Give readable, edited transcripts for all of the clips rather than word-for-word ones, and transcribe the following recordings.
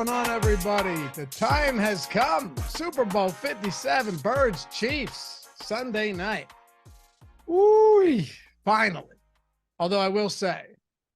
going on, everybody? The time has come. Super Bowl 57, Birds, Chiefs, Sunday night. Ooh, finally. Although I will say,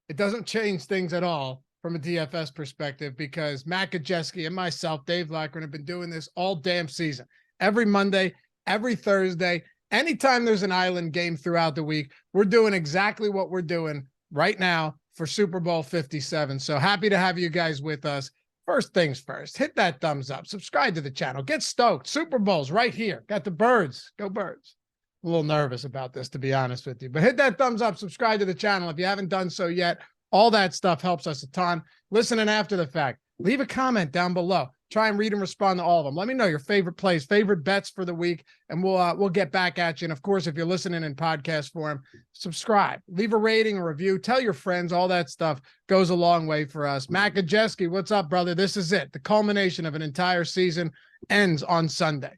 it doesn't change things at all from a DFS perspective because Matt Gajewski and myself, Dave Loughran, have been doing this all damn season. Every Monday, every Thursday, anytime there's an island game throughout the week, we're doing exactly what we're doing right now for Super Bowl 57. So happy to have you guys with us. First things first, hit that thumbs up, subscribe to the channel, get stoked. Super Bowl's right here. Got the Birds. Go Birds. A little nervous about this, to be honest with you, but hit that thumbs up, subscribe to the channel if you haven't done so yet. All that stuff helps us a ton. Listening after the fact, leave a comment down below. Try and read and respond to all of them. Let me know your favorite plays, favorite bets for the week, and we'll get back at you. And of course, if you're listening in podcast form, subscribe, leave a rating, a review, tell your friends. All that stuff goes a long way for us. Matt Gajewski, what's up, brother? This is it. The culmination of an entire season ends on Sunday.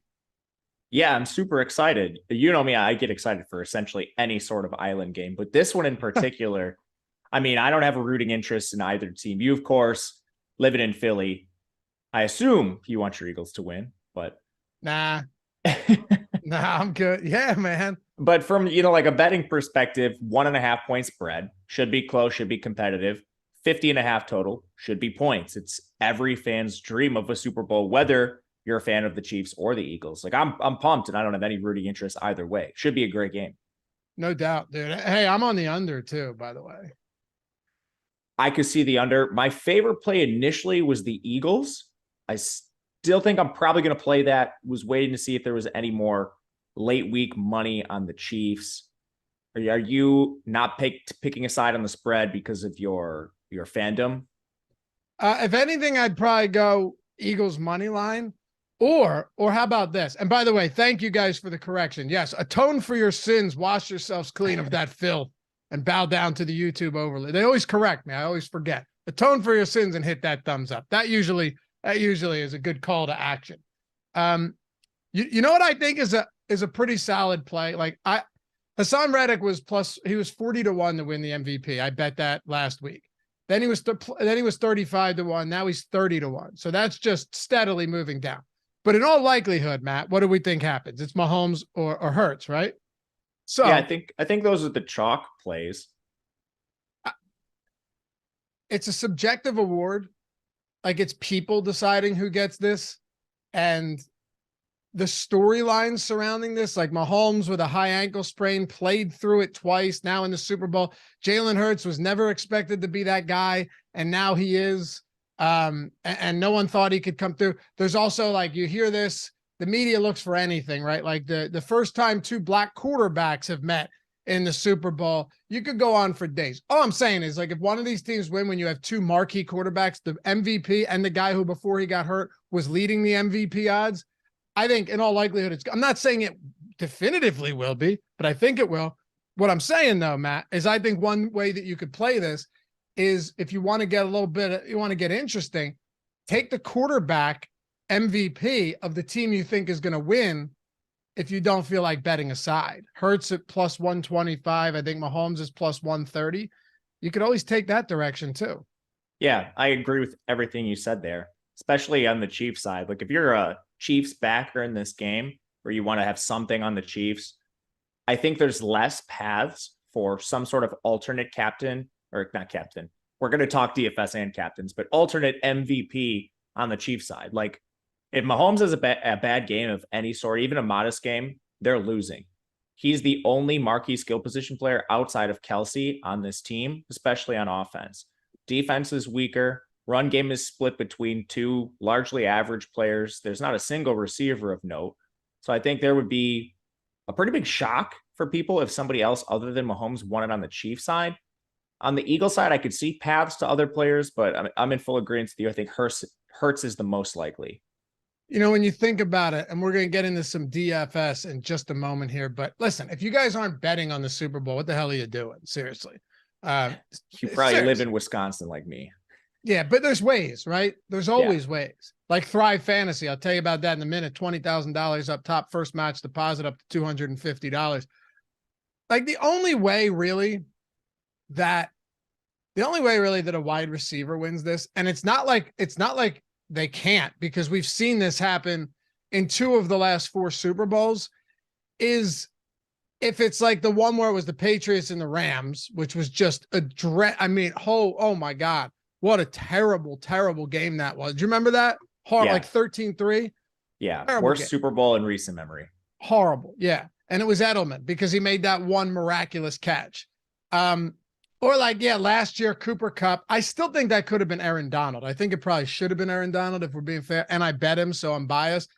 Yeah, I'm super excited. You know me, I get excited for essentially any sort of island game, but this one in particular, I mean, I don't have a rooting interest in either team. You, of course, living in Philly, I assume you want your Eagles to win, but nah, I'm good. Yeah, man. But from, like a betting perspective, 1.5 point spread should be close, should be competitive. 50.5 total should be points. It's every fan's dream of a Super Bowl, whether you're a fan of the Chiefs or the Eagles. Like I'm pumped, and I don't have any rooting interest either way. Should be a great game. No doubt, dude. Hey, I'm on the under too, by the way. I could see the under. My favorite play initially was the Eagles. I still think I'm probably going to play that. Was waiting to see if there was any more late week money on the Chiefs. Are you not picking a side on the spread because of your fandom? If anything, I'd probably go Eagles money line, or how about this? And by the way, thank you guys for the correction. Yes, atone for your sins, wash yourselves clean of that filth, and bow down to the YouTube overlay. They always correct me. I always forget. Atone for your sins and hit that thumbs up. That usually is a good call to action. You know what I think is a pretty solid play. Like Hassan Reddick was 40-1 to win the MVP. I bet that last week. Then he was 35-1. Now he's 30-1. So that's just steadily moving down. But in all likelihood, Matt, what do we think happens? It's Mahomes or Hurts, right? So yeah, I think those are the chalk plays. It's a subjective award. Like it's people deciding who gets this, and the storylines surrounding this, like Mahomes with a high ankle sprain, played through it twice. Now in the Super Bowl, Jalen Hurts was never expected to be that guy, and now he is. And no one thought he could come through. There's also, like, you hear this, the media looks for anything, right? Like the first time two black quarterbacks have met in the Super Bowl, you could go on for days. All I'm saying is, like, if one of these teams win, when you have two marquee quarterbacks, the MVP and the guy who before he got hurt was leading the MVP odds, I think in all likelihood, I'm not saying it definitively will be, but I think it will. What I'm saying though, Matt, is I think one way that you could play this is if you want to get you want to get interesting, take the quarterback MVP of the team you think is going to win. If you don't feel like betting a side, Hurts at plus 125. I think Mahomes is plus 130. You could always take that direction too. Yeah, I agree with everything you said there, especially on the Chiefs side. Like if you're a Chiefs backer in this game where you want to have something on the Chiefs, I think there's less paths for some sort of alternate captain, or not captain. We're going to talk DFS and captains, but alternate MVP on the Chiefs side. Like if Mahomes has a bad game of any sort, even a modest game, they're losing. He's the only marquee skill position player outside of Kelsey on this team, especially on offense. Defense is weaker. Run game is split between two largely average players. There's not a single receiver of note. So I think there would be a pretty big shock for people if somebody else other than Mahomes won it on the Chiefs side. On the Eagle side, I could see paths to other players, but I'm in full agreement with you. I think Hurts is the most likely. You know, when you think about it, and we're going to get into some DFS in just a moment here, but listen, if you guys aren't betting on the Super Bowl, what the hell are you doing? Seriously. You probably live in Wisconsin like me. Yeah, but there's ways, right? There's always ways. Like Thrive Fantasy, I'll tell you about that in a minute. $20,000 up top, first match deposit up to $250. Like the only way really that a wide receiver wins this, and it's not like they can't, because we've seen this happen in 2 of the last 4 Super Bowls, is if it's like the one where it was the Patriots and the Rams, which was just a oh my God, what a terrible, terrible game that was. Do you remember that? Yeah. Like 13-3. Yeah. Terrible Worst game. Super Bowl in recent memory. Horrible. Yeah. And it was Edelman because he made that one miraculous catch. Or like, yeah, last year, Cooper Kupp. I still think that could have been Aaron Donald. I think it probably should have been Aaron Donald if we're being fair. And I bet him, so I'm biased.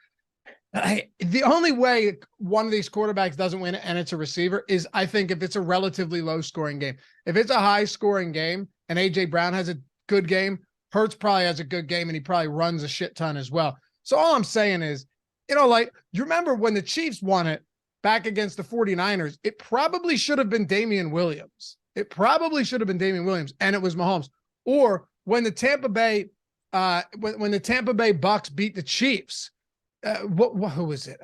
The only way one of these quarterbacks doesn't win and it's a receiver is, I think, if it's a relatively low scoring game. If it's a high scoring game and AJ Brown has a good game, Hurts probably has a good game and he probably runs a shit ton as well. So all I'm saying is, like, you remember when the Chiefs won it back against the 49ers, it probably should have been Damian Williams. And it was Mahomes. Or when the Tampa Bay, when the Tampa Bay Bucks beat the Chiefs, who was it?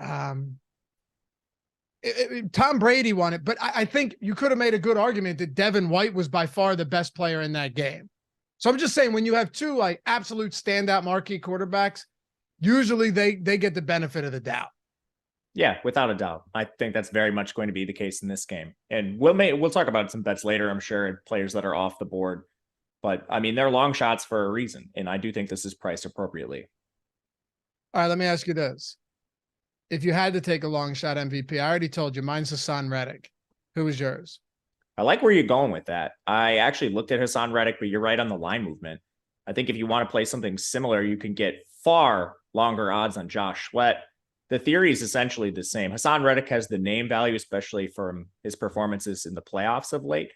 Tom Brady won it, but I think you could have made a good argument that Devin White was by far the best player in that game. So I'm just saying, when you have 2 like absolute standout marquee quarterbacks, usually they get the benefit of the doubt. Yeah, without a doubt. I think that's very much going to be the case in this game. And we'll talk about some bets later, I'm sure, and players that are off the board. But I mean, they're long shots for a reason, and I do think this is priced appropriately. All right, let me ask you this. If you had to take a long shot MVP, I already told you, mine's Hassan Reddick. Who was yours? I like where you're going with that. I actually looked at Hassan Reddick, but you're right on the line movement. I think if you want to play something similar, you can get far longer odds on Josh Sweat. The theory is essentially the same. Hassan Reddick has the name value, especially from his performances in the playoffs of late.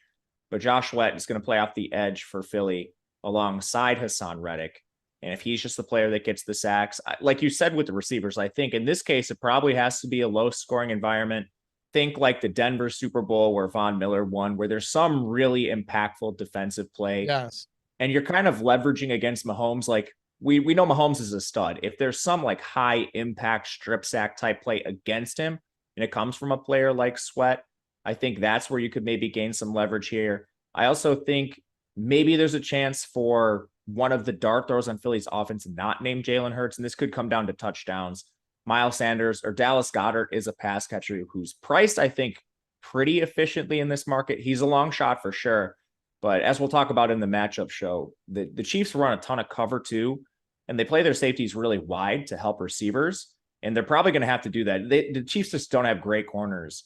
But Josh Sweat is going to play off the edge for Philly alongside Hassan Reddick. And if he's just the player that gets the sacks, like you said with the receivers, I think in this case, it probably has to be a low scoring environment. Think like the Denver Super Bowl where Von Miller won, where there's some really impactful defensive play. Yes. And you're kind of leveraging against Mahomes. Like we know Mahomes is a stud. If there's some like high impact strip sack type play against him, and it comes from a player like Sweat, I think that's where you could maybe gain some leverage here. I also think maybe there's a chance for one of the dart throws on Philly's offense not named Jalen Hurts, and this could come down to touchdowns. Miles Sanders or Dallas Goedert is a pass catcher who's priced, I think, pretty efficiently in this market. He's a long shot for sure. But as we'll talk about in the matchup show, the Chiefs run a ton of cover too, and they play their safeties really wide to help receivers. And they're probably going to have to do that. The Chiefs just don't have great corners.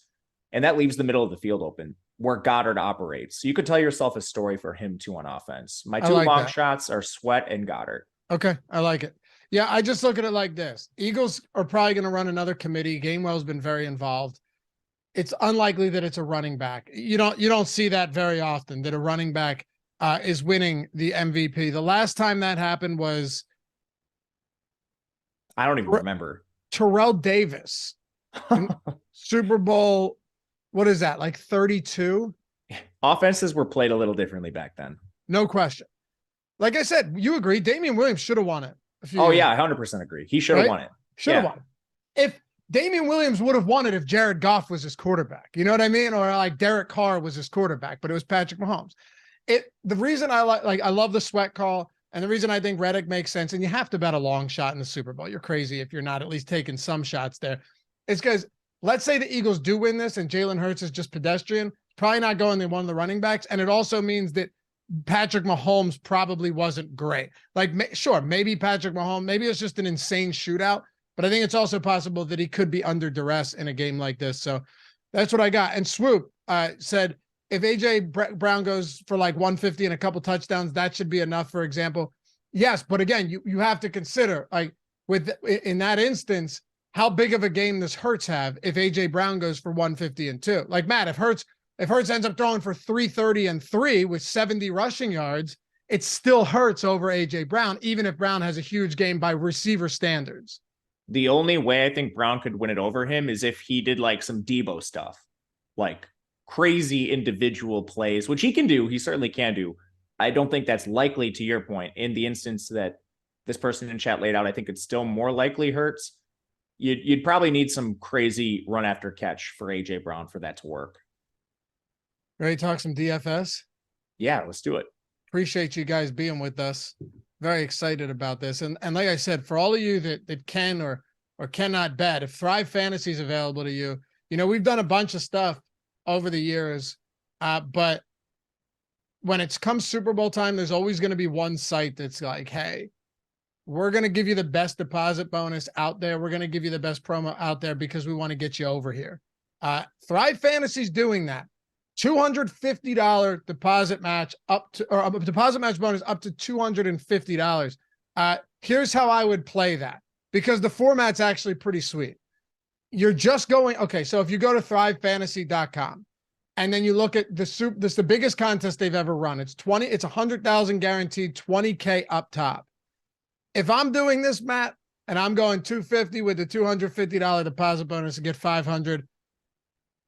And that leaves the middle of the field open where Goddard operates. So you could tell yourself a story for him too on offense. My 2 long shots are Sweat and Goddard. Okay. I like it. Yeah. I just look at it like this. Eagles are probably going to run another committee. Gainwell's been very involved. It's unlikely that it's a running back. You don't see that very often, that a running back is winning the MVP. The last time that happened was, I don't even remember. Terrell Davis, Super Bowl. What is that? Like 32? Offenses were played a little differently back then. No question. Like I said, you agree. Damian Williams should have won it. Oh yeah, I 100% agree. He should have won it. Should have won it. If Damian Williams would have won it if Jared Goff was his quarterback, you know what I mean? Or like Derek Carr was his quarterback, but it was Patrick Mahomes. The reason I I love the Sweat call, and the reason I think Reddick makes sense, and you have to bet a long shot in the Super Bowl. You're crazy if you're not at least taking some shots there. It's because let's say the Eagles do win this and Jalen Hurts is just pedestrian, probably not going to one of the running backs. And it also means that Patrick Mahomes probably wasn't great. Like, sure, maybe Patrick Mahomes, maybe it's just an insane shootout, but I think it's also possible that he could be under duress in a game like this. So that's what I got. And Swoop said, if AJ Brown goes for like 150 and a couple touchdowns, that should be enough, for example. Yes, but again, you have to consider, like, in that instance, how big of a game does Hurts have if AJ Brown goes for 150 and 2? Like, Matt, if Hurts ends up throwing for 330 and 3 with 70 rushing yards, it still Hurts over AJ Brown, even if Brown has a huge game by receiver standards. The only way I think Brown could win it over him is if he did like some Debo stuff, like crazy individual plays, which he can do. He certainly can do. I don't think that's likely, to your point. In the instance that this person in chat laid out, I think it's still more likely Hurts. You'd probably need some crazy run after catch for AJ Brown for that to work. Ready to talk some DFS? Yeah, let's do it. Appreciate you guys being with us. very excited about this. And like I said, for all of you that can or cannot bet, if Thrive Fantasy is available to you, we've done a bunch of stuff over the years, but when it comes Super Bowl time, there's always going to be one site that's like, hey, we're going to give you the best deposit bonus out there. We're going to give you the best promo out there because we want to get you over here. Thrive Fantasy's doing that. $250 deposit match deposit match bonus up to $250. Here's how I would play that, because the format's actually pretty sweet. You're just going, okay, so if you go to thrivefantasy.com and then you look at this is the biggest contest they've ever run. It's 100,000 guaranteed, 20K up top. If I'm doing this, Matt, and I'm going 250 with the $250 deposit bonus to get 500,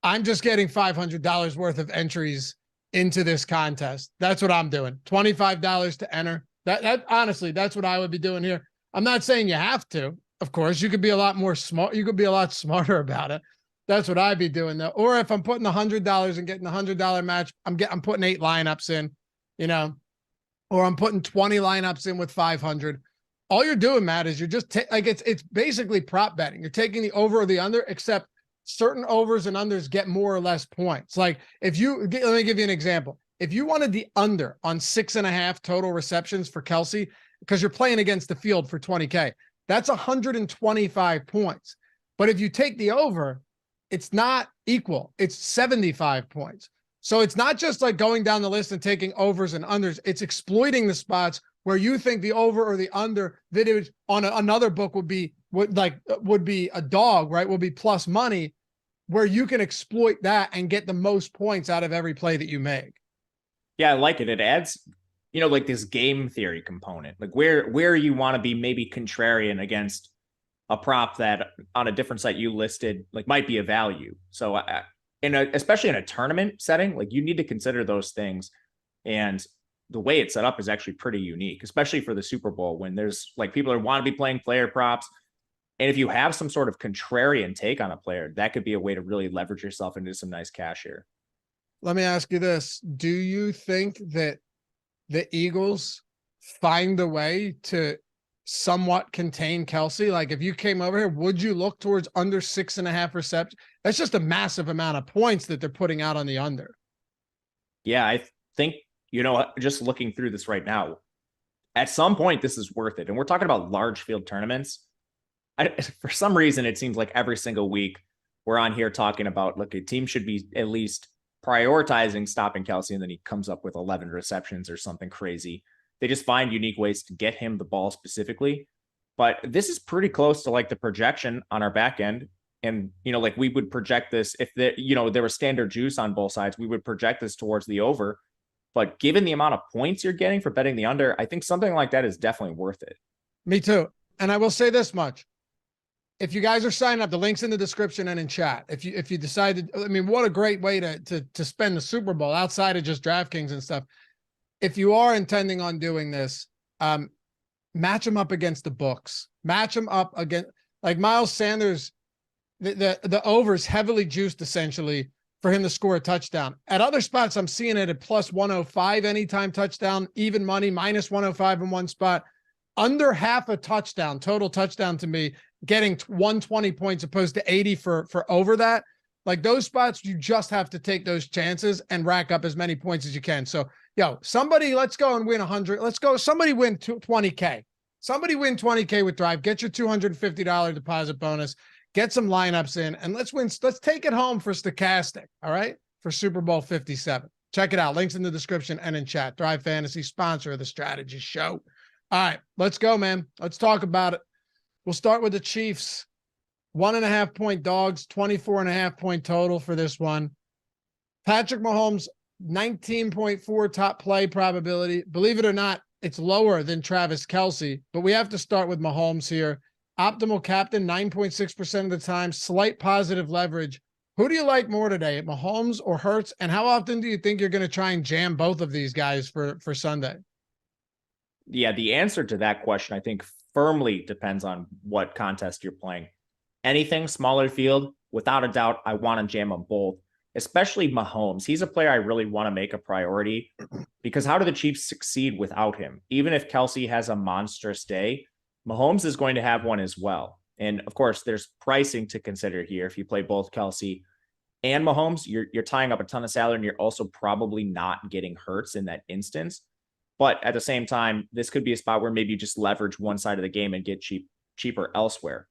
I'm just getting $500 worth of entries into this contest. That's what I'm doing. $25 to enter. That honestly, that's what I would be doing here. I'm not saying you have to. Of course, you could be a lot more smart. You could be a lot smarter about it. That's what I'd be doing though. Or if I'm putting $100 and getting a $100 match, I'm putting 8 lineups in, or I'm putting 20 lineups in with 500. All you're doing, Matt, is you're just it's basically prop betting. You're taking the over or the under, except certain overs and unders get more or less points. Like let me give you an example. If you wanted the under on 6.5 total receptions for Kelce, because you're playing against the field for 20K, that's 125 points. But if you take the over, it's not equal. It's 75 points. So it's not just like going down the list and taking overs and unders. It's exploiting the spots where you think the over or the under that it was on another book would be a dog, right? Will be plus money, where you can exploit that and get the most points out of every play that you make. Yeah, I like it. It adds, like this game theory component, like where you want to be maybe contrarian against a prop that on a different site you listed, like might be a value. So especially in a tournament setting, like you need to consider those things. And the way it's set up is actually pretty unique, especially for the Super Bowl, when there's like people that want to be playing player props. And if you have some sort of contrarian take on a player, that could be a way to really leverage yourself into some nice cash here. Let me ask you this. Do you think that the Eagles find a way to somewhat contain Kelce? Like if you came over here, would you look towards under 6.5 receptions? That's just a massive amount of points that they're putting out on the under. Yeah, I think, just looking through this right now, at some point, this is worth it. And we're talking about large field tournaments. For some reason, it seems like every single week we're on here talking about, look, a team should be at least prioritizing stopping Kelce, and then he comes up with 11 receptions or something crazy. They just find unique ways to get him the ball specifically. But this is pretty close to like the projection on our back end. And, like we would project this if there was standard juice on both sides, we would project this towards the over. But given the amount of points you're getting for betting the under, I think something like that is definitely worth it. Me too. And I will say this much. If you guys are signing up, the link's in the description and in chat. If you decided, what a great way to spend the Super Bowl outside of just DraftKings and stuff. If you are intending on doing this, match them up against the books. Match them up against, like Miles Sanders, the over's heavily juiced essentially for him to score a touchdown. At other spots, I'm seeing it at plus 105 anytime touchdown, even money, minus 105 in one spot. Under half a touchdown, total touchdown to me, getting 120 points opposed to 80 for over that. Like those spots, you just have to take those chances and rack up as many points as you can. So, somebody, let's go and win 100. Let's go. Somebody win 20K. Somebody win 20K with Thrive. Get your $250 deposit bonus. Get some lineups in, and let's win. Let's take it home for Stokastic. All right, for Super Bowl 57. Check it out. Links in the description and in chat. Thrive Fantasy, sponsor of the Strategy Show. All right, let's go, man. Let's talk about it. We'll start with the Chiefs. 1.5 point dogs, 24.5 point total for this one. Patrick Mahomes, 19.4 top play probability. Believe it or not, it's lower than Travis Kelce, but we have to start with Mahomes here. Optimal captain, 9.6% of the time, slight positive leverage. Who do you like more today, Mahomes or Hurts? And how often do you think you're going to try and jam both of these guys for Sunday? Yeah, the answer to that question, I think, firmly depends on what contest you're playing. Anything smaller field, without a doubt, I want to jam them both. especially Mahomes. He's a player I really want to make a priority because how do the Chiefs succeed without him? Even if Kelsey has a monstrous day, Mahomes is going to have one as well. And of course, there's pricing to consider here. If you play both Kelsey and Mahomes, you're tying up a ton of salary, and you're also probably not getting Hurts in that instance. But at the same time, this could be a spot where maybe you just leverage one side of the game and get cheaper elsewhere.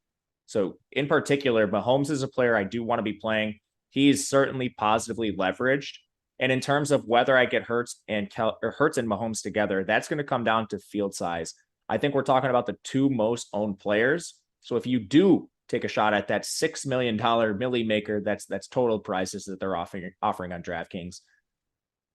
So in particular, Mahomes is a player I do want to be playing. He's certainly positively leveraged. And in terms of whether I get Hurts and Mahomes together, that's going to come down to field size. I think we're talking about the two most owned players. So if you do take a shot at that $6 million milli maker, that's total prices that they're offering on DraftKings.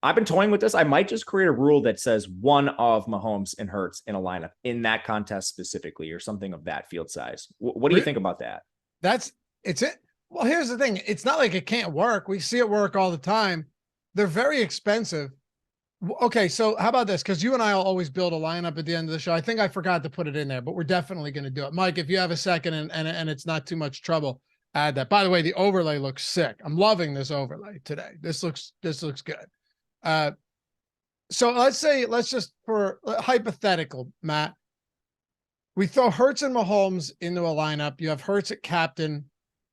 I've been toying with this. I might just create a rule that says one of Mahomes and Hurts in a lineup in that contest specifically, or something of that field size. What do you think about that? It's it. Well, here's the thing. It's not like it can't work. We see it work all the time. They're very expensive. Okay, so how about this? Because you and I will always build a lineup at the end of the show. I think I forgot to put it in there, but we're definitely going to do it. Mike, if you have a second and it's not too much trouble, add that. By the way, the overlay looks sick. I'm loving this overlay today. This looks good. So let's just, for hypothetical, Matt, we throw Hurts and Mahomes into a lineup. You have Hurts at captain,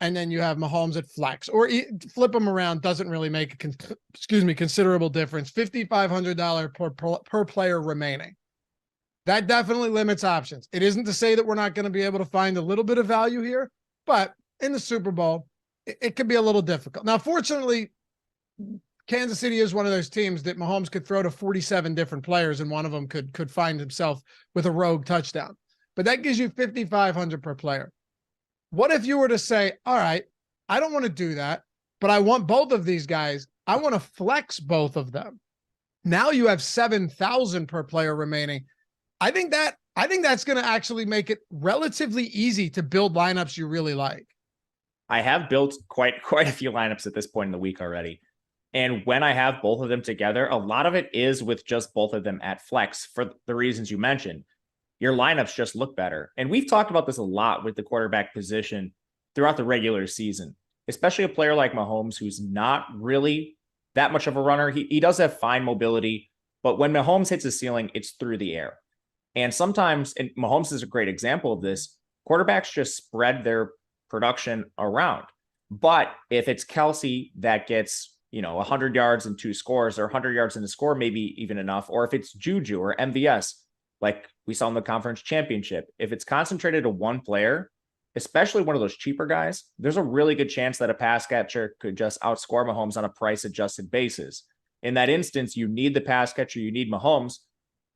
and then you have Mahomes at flex, or flip them around. Doesn't really make a considerable difference. $5,500 per player remaining. That definitely limits options. It isn't to say that we're not going to be able to find a little bit of value here, but in the Super Bowl, it could be a little difficult. Now, fortunately, Kansas City is one of those teams that Mahomes could throw to 47 different players, and one of them could find himself with a rogue touchdown. But that gives you $5,500 per player. What if you were to say, all right, I don't want to do that, but I want both of these guys. I want to flex both of them. Now you have 7,000 per player remaining. I think that's going to actually make it relatively easy to build lineups you really like. I have built quite a few lineups at this point in the week already. And when I have both of them together, a lot of it is with just both of them at flex for the reasons you mentioned. Your lineups just look better. And we've talked about this a lot with the quarterback position throughout the regular season, especially a player like Mahomes, who's not really that much of a runner. He does have fine mobility, but when Mahomes hits his ceiling, it's through the air. And sometimes, and Mahomes is a great example of this, quarterbacks just spread their production around. But if it's Kelsey that gets 100 yards and 2 scores, or 100 yards and a score, maybe even enough. Or if it's Juju or MVS, like we saw in the conference championship, if it's concentrated to one player, especially one of those cheaper guys, there's a really good chance that a pass catcher could just outscore Mahomes on a price adjusted basis. In that instance, you need the pass catcher, you need Mahomes,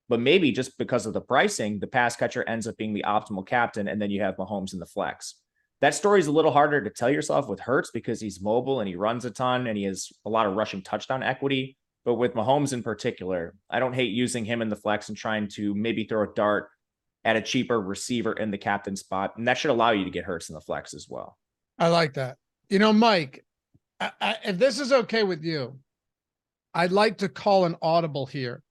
but maybe just because of the pricing, the pass catcher ends up being the optimal captain, and then you have Mahomes in the flex. That story is a little harder to tell yourself with Hurts because he's mobile and he runs a ton and he has a lot of rushing touchdown equity. But with Mahomes in particular, I don't hate using him in the flex and trying to maybe throw a dart at a cheaper receiver in the captain spot. And that should allow you to get Hurts in the flex as well. I like that. Mike, if this is okay with you, I'd like to call an audible here.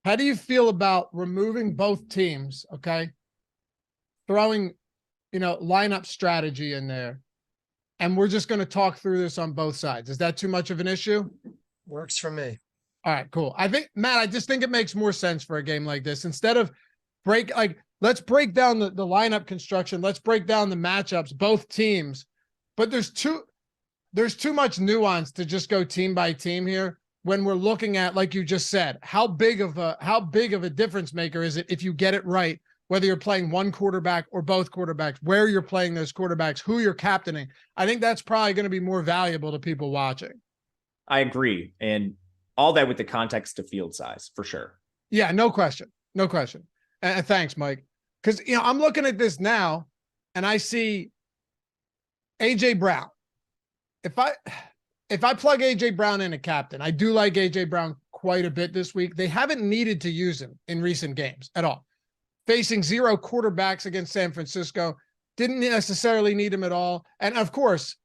How do you feel about removing both teams? Okay. Throwing lineup strategy in there. And we're just going to talk through this on both sides. Is that too much of an issue? Works for me. All right, cool. I think, Matt, I just think it makes more sense for a game like this. Instead of let's break down the lineup construction. Let's break down the matchups, both teams. But there's too much nuance to just go team by team here when we're looking at, like you just said, how big of a difference maker is it if you get it right, whether you're playing one quarterback or both quarterbacks, where you're playing those quarterbacks, who you're captaining. I think that's probably going to be more valuable to people watching. I agree. And all that with the context of field size, for sure. Yeah, no question. No question. And thanks, Mike. Because, I'm looking at this now and I see A.J. Brown. If I plug A.J. Brown in a captain, I do like A.J. Brown quite a bit this week. They haven't needed to use him in recent games at all. Facing 0 quarterbacks against San Francisco, didn't necessarily need him at all. And of course,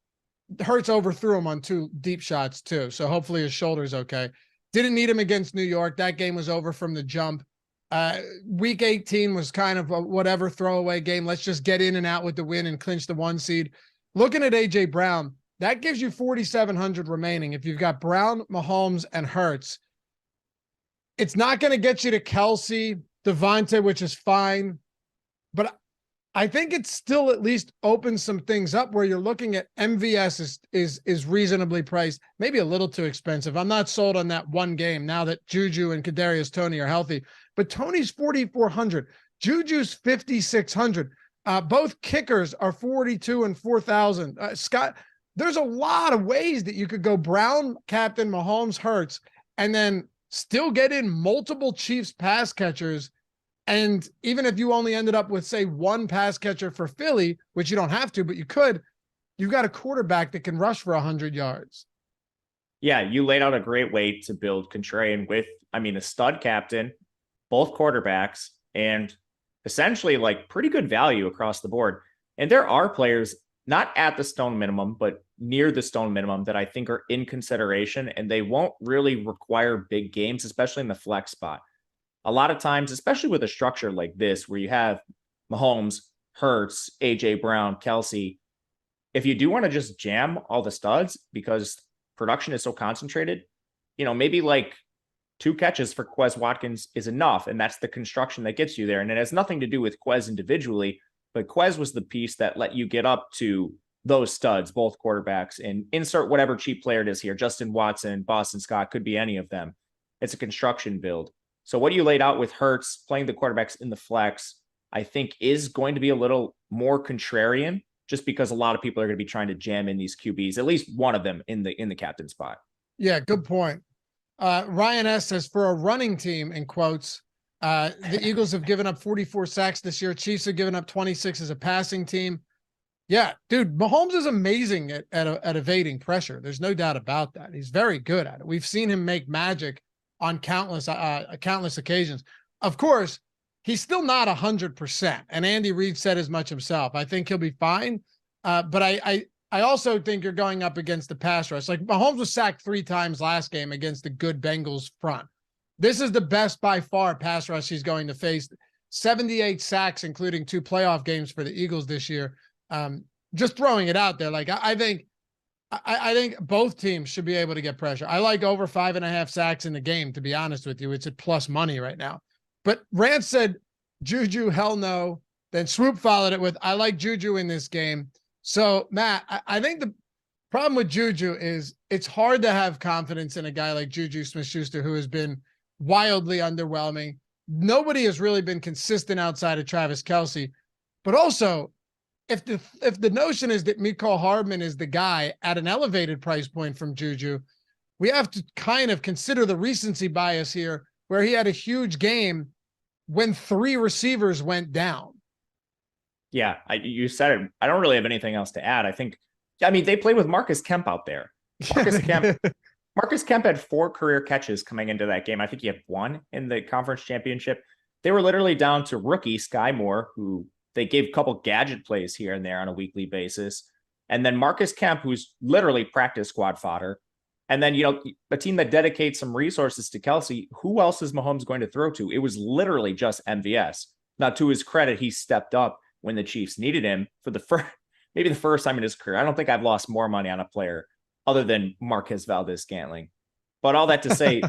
Hurts overthrew him on 2 deep shots too. So hopefully his shoulder's okay. Didn't need him against New York. That game was over from the jump. Week 18 was kind of a whatever throwaway game. Let's just get in and out with the win and clinch the 1 seed. Looking at A.J. Brown, That gives you 4,700 remaining. If you've got Brown, Mahomes, and Hurts, it's not going to get you to Kelsey, Devontae, which is fine. But I think it still at least opens some things up where you're looking at MVS is reasonably priced, maybe a little too expensive. I'm not sold on that one game now that Juju and Kadarius Toney are healthy, but Toney's 4,400, Juju's 5,600. Both kickers are 42 and 4,000. Scott, there's a lot of ways that you could go Brown, Captain, Mahomes, Hurts, and then still get in multiple Chiefs pass catchers. And even if you only ended up with, say, one pass catcher for Philly, which you don't have to, but you could, you've got a quarterback that can rush for 100 yards. Yeah, you laid out a great way to build contrarian with, a stud captain, both quarterbacks, and essentially like pretty good value across the board. And there are players not at the stone minimum, but near the stone minimum that I think are in consideration, and they won't really require big games, especially in the flex spot. A lot of times, especially with a structure like this, where you have Mahomes, Hurts, AJ Brown, Kelsey, if you do want to just jam all the studs because production is so concentrated, maybe like 2 catches for Quez Watkins is enough. And that's the construction that gets you there. And it has nothing to do with Quez individually, but Quez was the piece that let you get up to those studs, both quarterbacks, and insert whatever cheap player it is here. Justin Watson, Boston Scott, could be any of them. It's a construction build. So what you laid out with Hurts playing the quarterbacks in the flex, I think is going to be a little more contrarian, just because a lot of people are going to be trying to jam in these QBs, at least one of them in the captain spot. Yeah, good point. Ryan S says, for a running team, in quotes, the Eagles have given up 44 sacks this year. Chiefs have given up 26 as a passing team. Yeah, dude, Mahomes is amazing at evading pressure. There's no doubt about that. He's very good at it. We've seen him make magic on countless occasions. Of course, he's still not 100%, and Andy Reid said as much himself. I think he'll be fine, but I also think you're going up against the pass rush. Like, Mahomes was sacked 3 times last game against the good Bengals front. This is the best by far pass rush he's going to face. 78 sacks, including 2 playoff games for the Eagles this year. Just throwing it out there. Like, I think both teams should be able to get pressure. I like over 5.5 sacks in the game, to be honest with you. It's at plus money right now. But Rance said Juju, hell no. Then Swoop followed it with, I like Juju in this game. So, Matt, I think the problem with Juju is it's hard to have confidence in a guy like Juju Smith-Schuster, who has been wildly underwhelming. Nobody has really been consistent outside of Travis Kelce. But also, if the notion is that Mecole Hardman is the guy at an elevated price point from Juju, we have to kind of consider the recency bias here, where he had a huge game when 3 receivers went down. Yeah, you said it. I don't really have anything else to add. They played with Marcus Kemp out there. Marcus Kemp had 4 career catches coming into that game. I think he had 1 in the conference championship. They were literally down to rookie Sky Moore, who they gave a couple gadget plays here and there on a weekly basis. And then Marcus Kemp, who's literally practice squad fodder. And then, a team that dedicates some resources to Kelsey, who else is Mahomes going to throw to? It was literally just MVS. Now, to his credit, he stepped up when the Chiefs needed him for maybe the first time in his career. I don't think I've lost more money on a player other than Marquez Valdez-Scantling. But all that to say,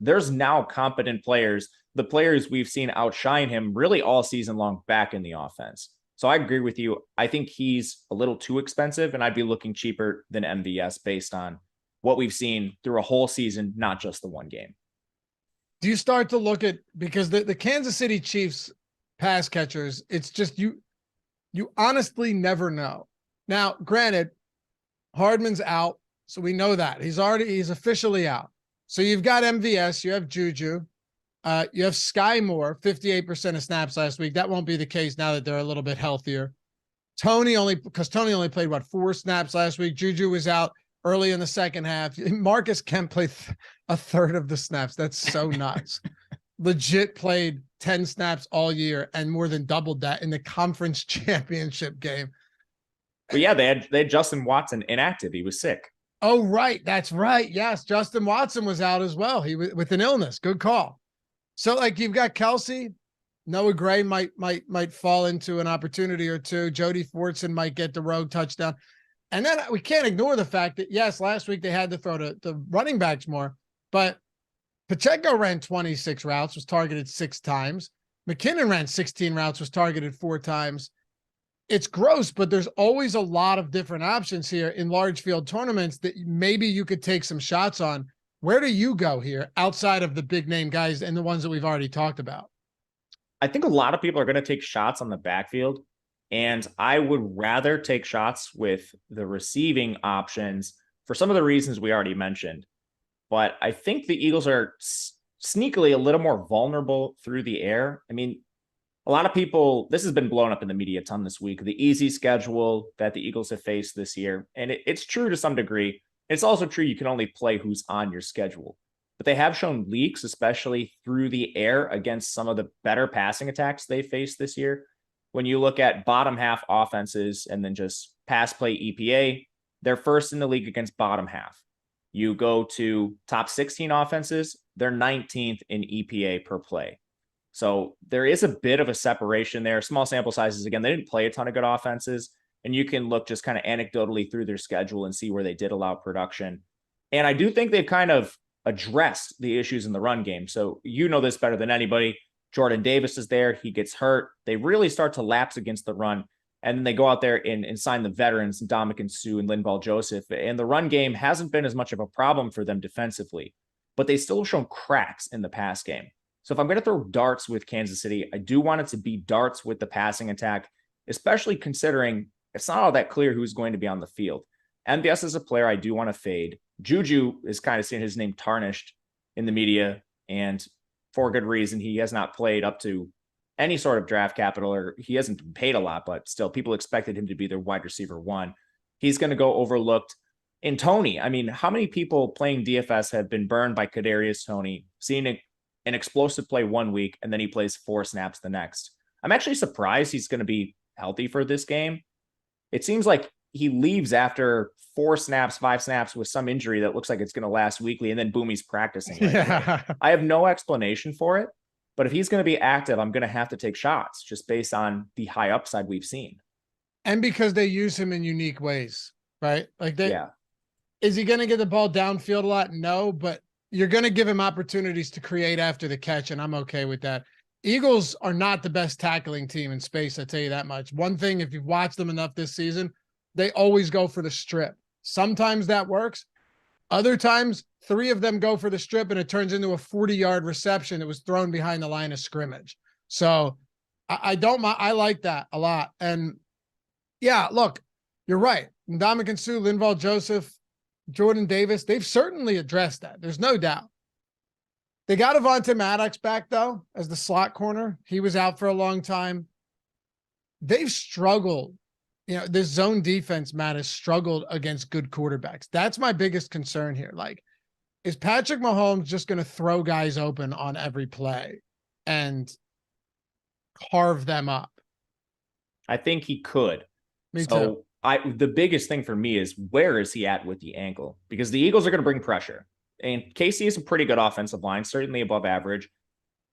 there's now competent players, the players we've seen outshine him really all season long back in the offense. So I agree with you. I think he's a little too expensive, and I'd be looking cheaper than MVS based on what we've seen through a whole season, not just the one game. Do you start to look at, because the Kansas City Chiefs pass catchers, it's just you honestly never know. Now, granted, Hardman's out, so we know that. He's officially out. So you've got MVS, you have Juju, you have Sky Moore, 58% of snaps last week. That won't be the case now that they're a little bit healthier. Tony only played 4 snaps last week. Juju was out early in the second half. Marcus Kemp played a third of the snaps. That's so nuts. Legit played 10 snaps all year and more than doubled that in the conference championship game. But yeah, they had Justin Watson inactive. He was sick. Oh, right. That's right. Yes. Justin Watson was out as well. He was with an illness. Good call. So, like, you've got Kelsey, Noah Gray might fall into an opportunity or two. Jody Fortson might get the rogue touchdown. And then we can't ignore the fact that, yes, last week they had to throw the running backs more, but Pacheco ran 26 routes, was targeted 6 times. McKinnon ran 16 routes, was targeted 4 times. It's gross, but there's always a lot of different options here in large field tournaments that maybe you could take some shots on. Where do you go here outside of the big name guys and the ones that we've already talked about? I think a lot of people are going to take shots on the backfield, and I would rather take shots with the receiving options for some of the reasons we already mentioned. But I think the Eagles are sneakily a little more vulnerable through the air. I mean, a lot of people, this has been blown up in the media a ton this week, the easy schedule that the Eagles have faced this year. And it's true to some degree. It's also true you can only play who's on your schedule. But they have shown leaks, especially through the air, against some of the better passing attacks they faced this year. When you look at bottom half offenses and then just pass play EPA, they're first in the league against bottom half. You go to top 16 offenses, they're 19th in EPA per play. So there is a bit of a separation there. Small sample sizes. Again, they didn't play a ton of good offenses, and you can look just kind of anecdotally through their schedule and see where they did allow production. And I do think they've kind of addressed the issues in the run game. So you know this better than anybody. Jordan Davis is there. He gets hurt. They really start to lapse against the run. And then they go out there and sign the veterans, Ndamukong Suh and Linval Joseph. And the run game hasn't been as much of a problem for them defensively, but they still have shown cracks in the pass game. So if I'm going to throw darts with Kansas City, I do want it to be darts with the passing attack, especially considering it's not all that clear who's going to be on the field. MVS is a player I do want to fade. Juju is kind of seeing his name tarnished in the media, and for good reason. He has not played up to any sort of draft capital, or he hasn't been paid a lot, but still people expected him to be their wide receiver 1. He's going to go overlooked. And Toney, I mean, how many people playing DFS have been burned by Kadarius Toney, seeing an explosive play 1 week, and then he plays 4 snaps the next? I'm actually surprised he's going to be healthy for this game. It seems like he leaves after 4 snaps, 5 snaps with some injury that looks like it's going to last weekly, and then boom, he's practicing. Right I have no explanation for it, but if he's going to be active, I'm going to have to take shots just based on the high upside we've seen. And because they use him in unique ways, right? Like is he going to get the ball downfield a lot? No, but you're going to give him opportunities to create after the catch, and I'm okay with that. Eagles are not the best tackling team in space, I tell you that much. One thing, if you've watched them enough this season, they always go for the strip. Sometimes that works. Other times, 3 of them go for the strip, and it turns into a 40-yard reception that was thrown behind the line of scrimmage. So I like that a lot. And yeah, look, you're right. Ndamukong Suh, Linval Joseph, Jordan Davis, they've certainly addressed that. There's no doubt. They got Avonte Maddox back, though, as the slot corner. He was out for a long time. They've struggled. You know, this zone defense, Matt, has struggled against good quarterbacks. That's my biggest concern here. Like, is Patrick Mahomes just going to throw guys open on every play and carve them up? I think he could. Me too. The biggest thing for me is, where is he at with the ankle? Because the Eagles are going to bring pressure. And KC is a pretty good offensive line, certainly above average.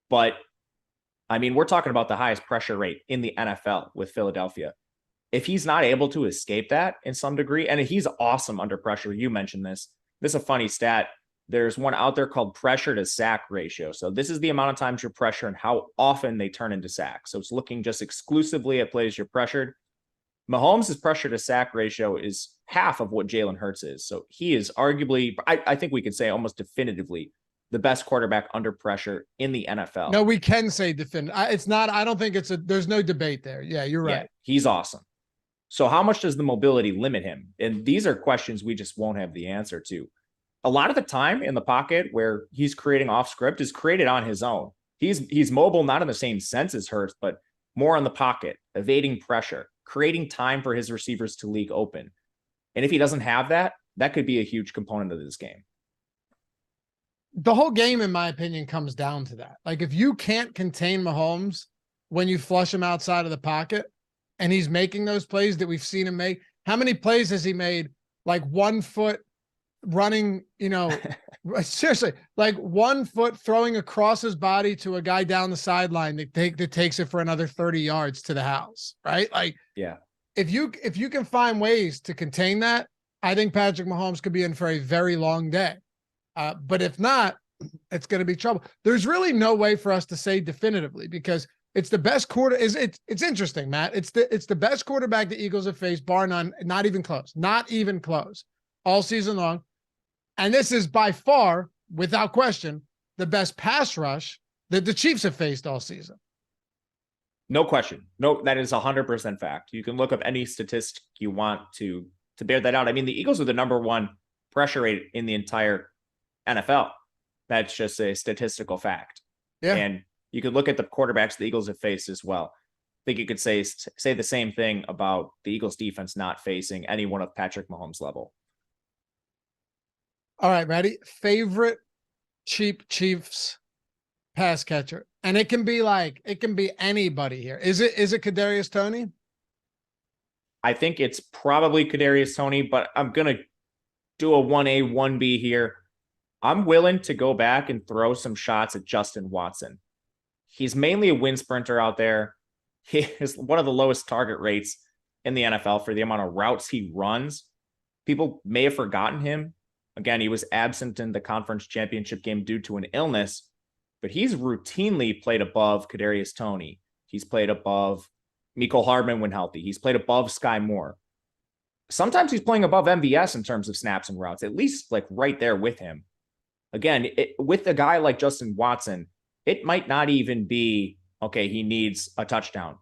But, I mean, we're talking about the highest pressure rate in the NFL with Philadelphia. If he's not able to escape that in some degree, and he's awesome under pressure, you mentioned this. This is a funny stat. There's one out there called pressure to sack ratio. So this is the amount of times you're pressured and how often they turn into sacks. So it's looking just exclusively at plays you're pressured. Mahomes' pressure to sack ratio is half of what Jalen Hurts is. So he is arguably, I think we could say almost definitively, the best quarterback under pressure in the NFL. No, we can say it's not, I don't think there's no debate there. Yeah, you're right. Yeah, he's awesome. So how much does the mobility limit him? And these are questions we just won't have the answer to. A lot of the time in the pocket where he's creating off script is created on his own. He's mobile, not in the same sense as Hurts, but more in the pocket, evading pressure, creating time for his receivers to leak open. And if he doesn't have that, that could be a huge component of this game. The whole game, in my opinion, comes down to that. Like, if you can't contain Mahomes when you flush him outside of the pocket, and he's making those plays that we've seen him make. How many plays has he made? Like 1 foot running, seriously, like 1 foot throwing across his body to a guy down the sideline that takes it for another 30 yards to the house, right? Like, yeah, if you can find ways to contain that, I think Patrick Mahomes could be in for a very long day. But if not, it's going to be trouble. There's really no way for us to say definitively because it's the best quarter. It's interesting, Matt. It's the best quarterback the Eagles have faced, bar none. Not even close. Not even close. All season long, and this is by far, without question, the best pass rush that the Chiefs have faced all season. No question. No, that is 100% fact. You can look up any statistic you want to bear that out. I mean, the Eagles are the number one pressure rate in the entire NFL. That's just a statistical fact. Yeah. And you could look at the quarterbacks the Eagles have faced as well. I think you could say the same thing about the Eagles defense not facing anyone of Patrick Mahomes' level. All right, ready? Favorite cheap Chiefs pass catcher. And it can be anybody here. Is it Kadarius Toney? I think it's probably Kadarius Toney, but I'm going to do a 1A, 1B here. I'm willing to go back and throw some shots at Justin Watson. He's mainly a wind sprinter out there. He is one of the lowest target rates in the NFL for the amount of routes he runs. People may have forgotten him. Again, he was absent in the conference championship game due to an illness, but he's routinely played above Kadarius Toney. He's played above Mecole Hardman when healthy. He's played above Sky Moore. Sometimes he's playing above MVS in terms of snaps and routes, at least like right there with him. Again, with a guy like Justin Watson, it might not even be, okay, he needs a touchdown.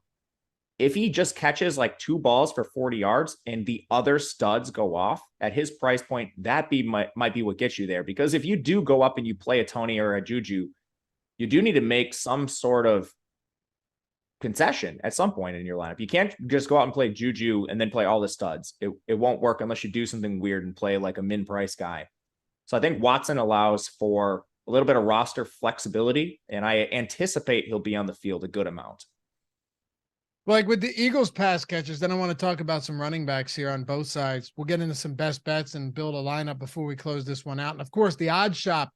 If he just catches like 2 balls for 40 yards and the other studs go off at his price point, that might be what gets you there. Because if you do go up and you play a Toney or a Juju, you do need to make some sort of concession at some point in your lineup. You can't just go out and play Juju and then play all the studs. It won't work unless you do something weird and play like a min price guy. So I think Watson allows for a little bit of roster flexibility, and I anticipate he'll be on the field a good amount. Like with the Eagles pass catchers, then I want to talk about some running backs here on both sides. We'll get into some best bets and build a lineup before we close this one out. And of course, the odds shop,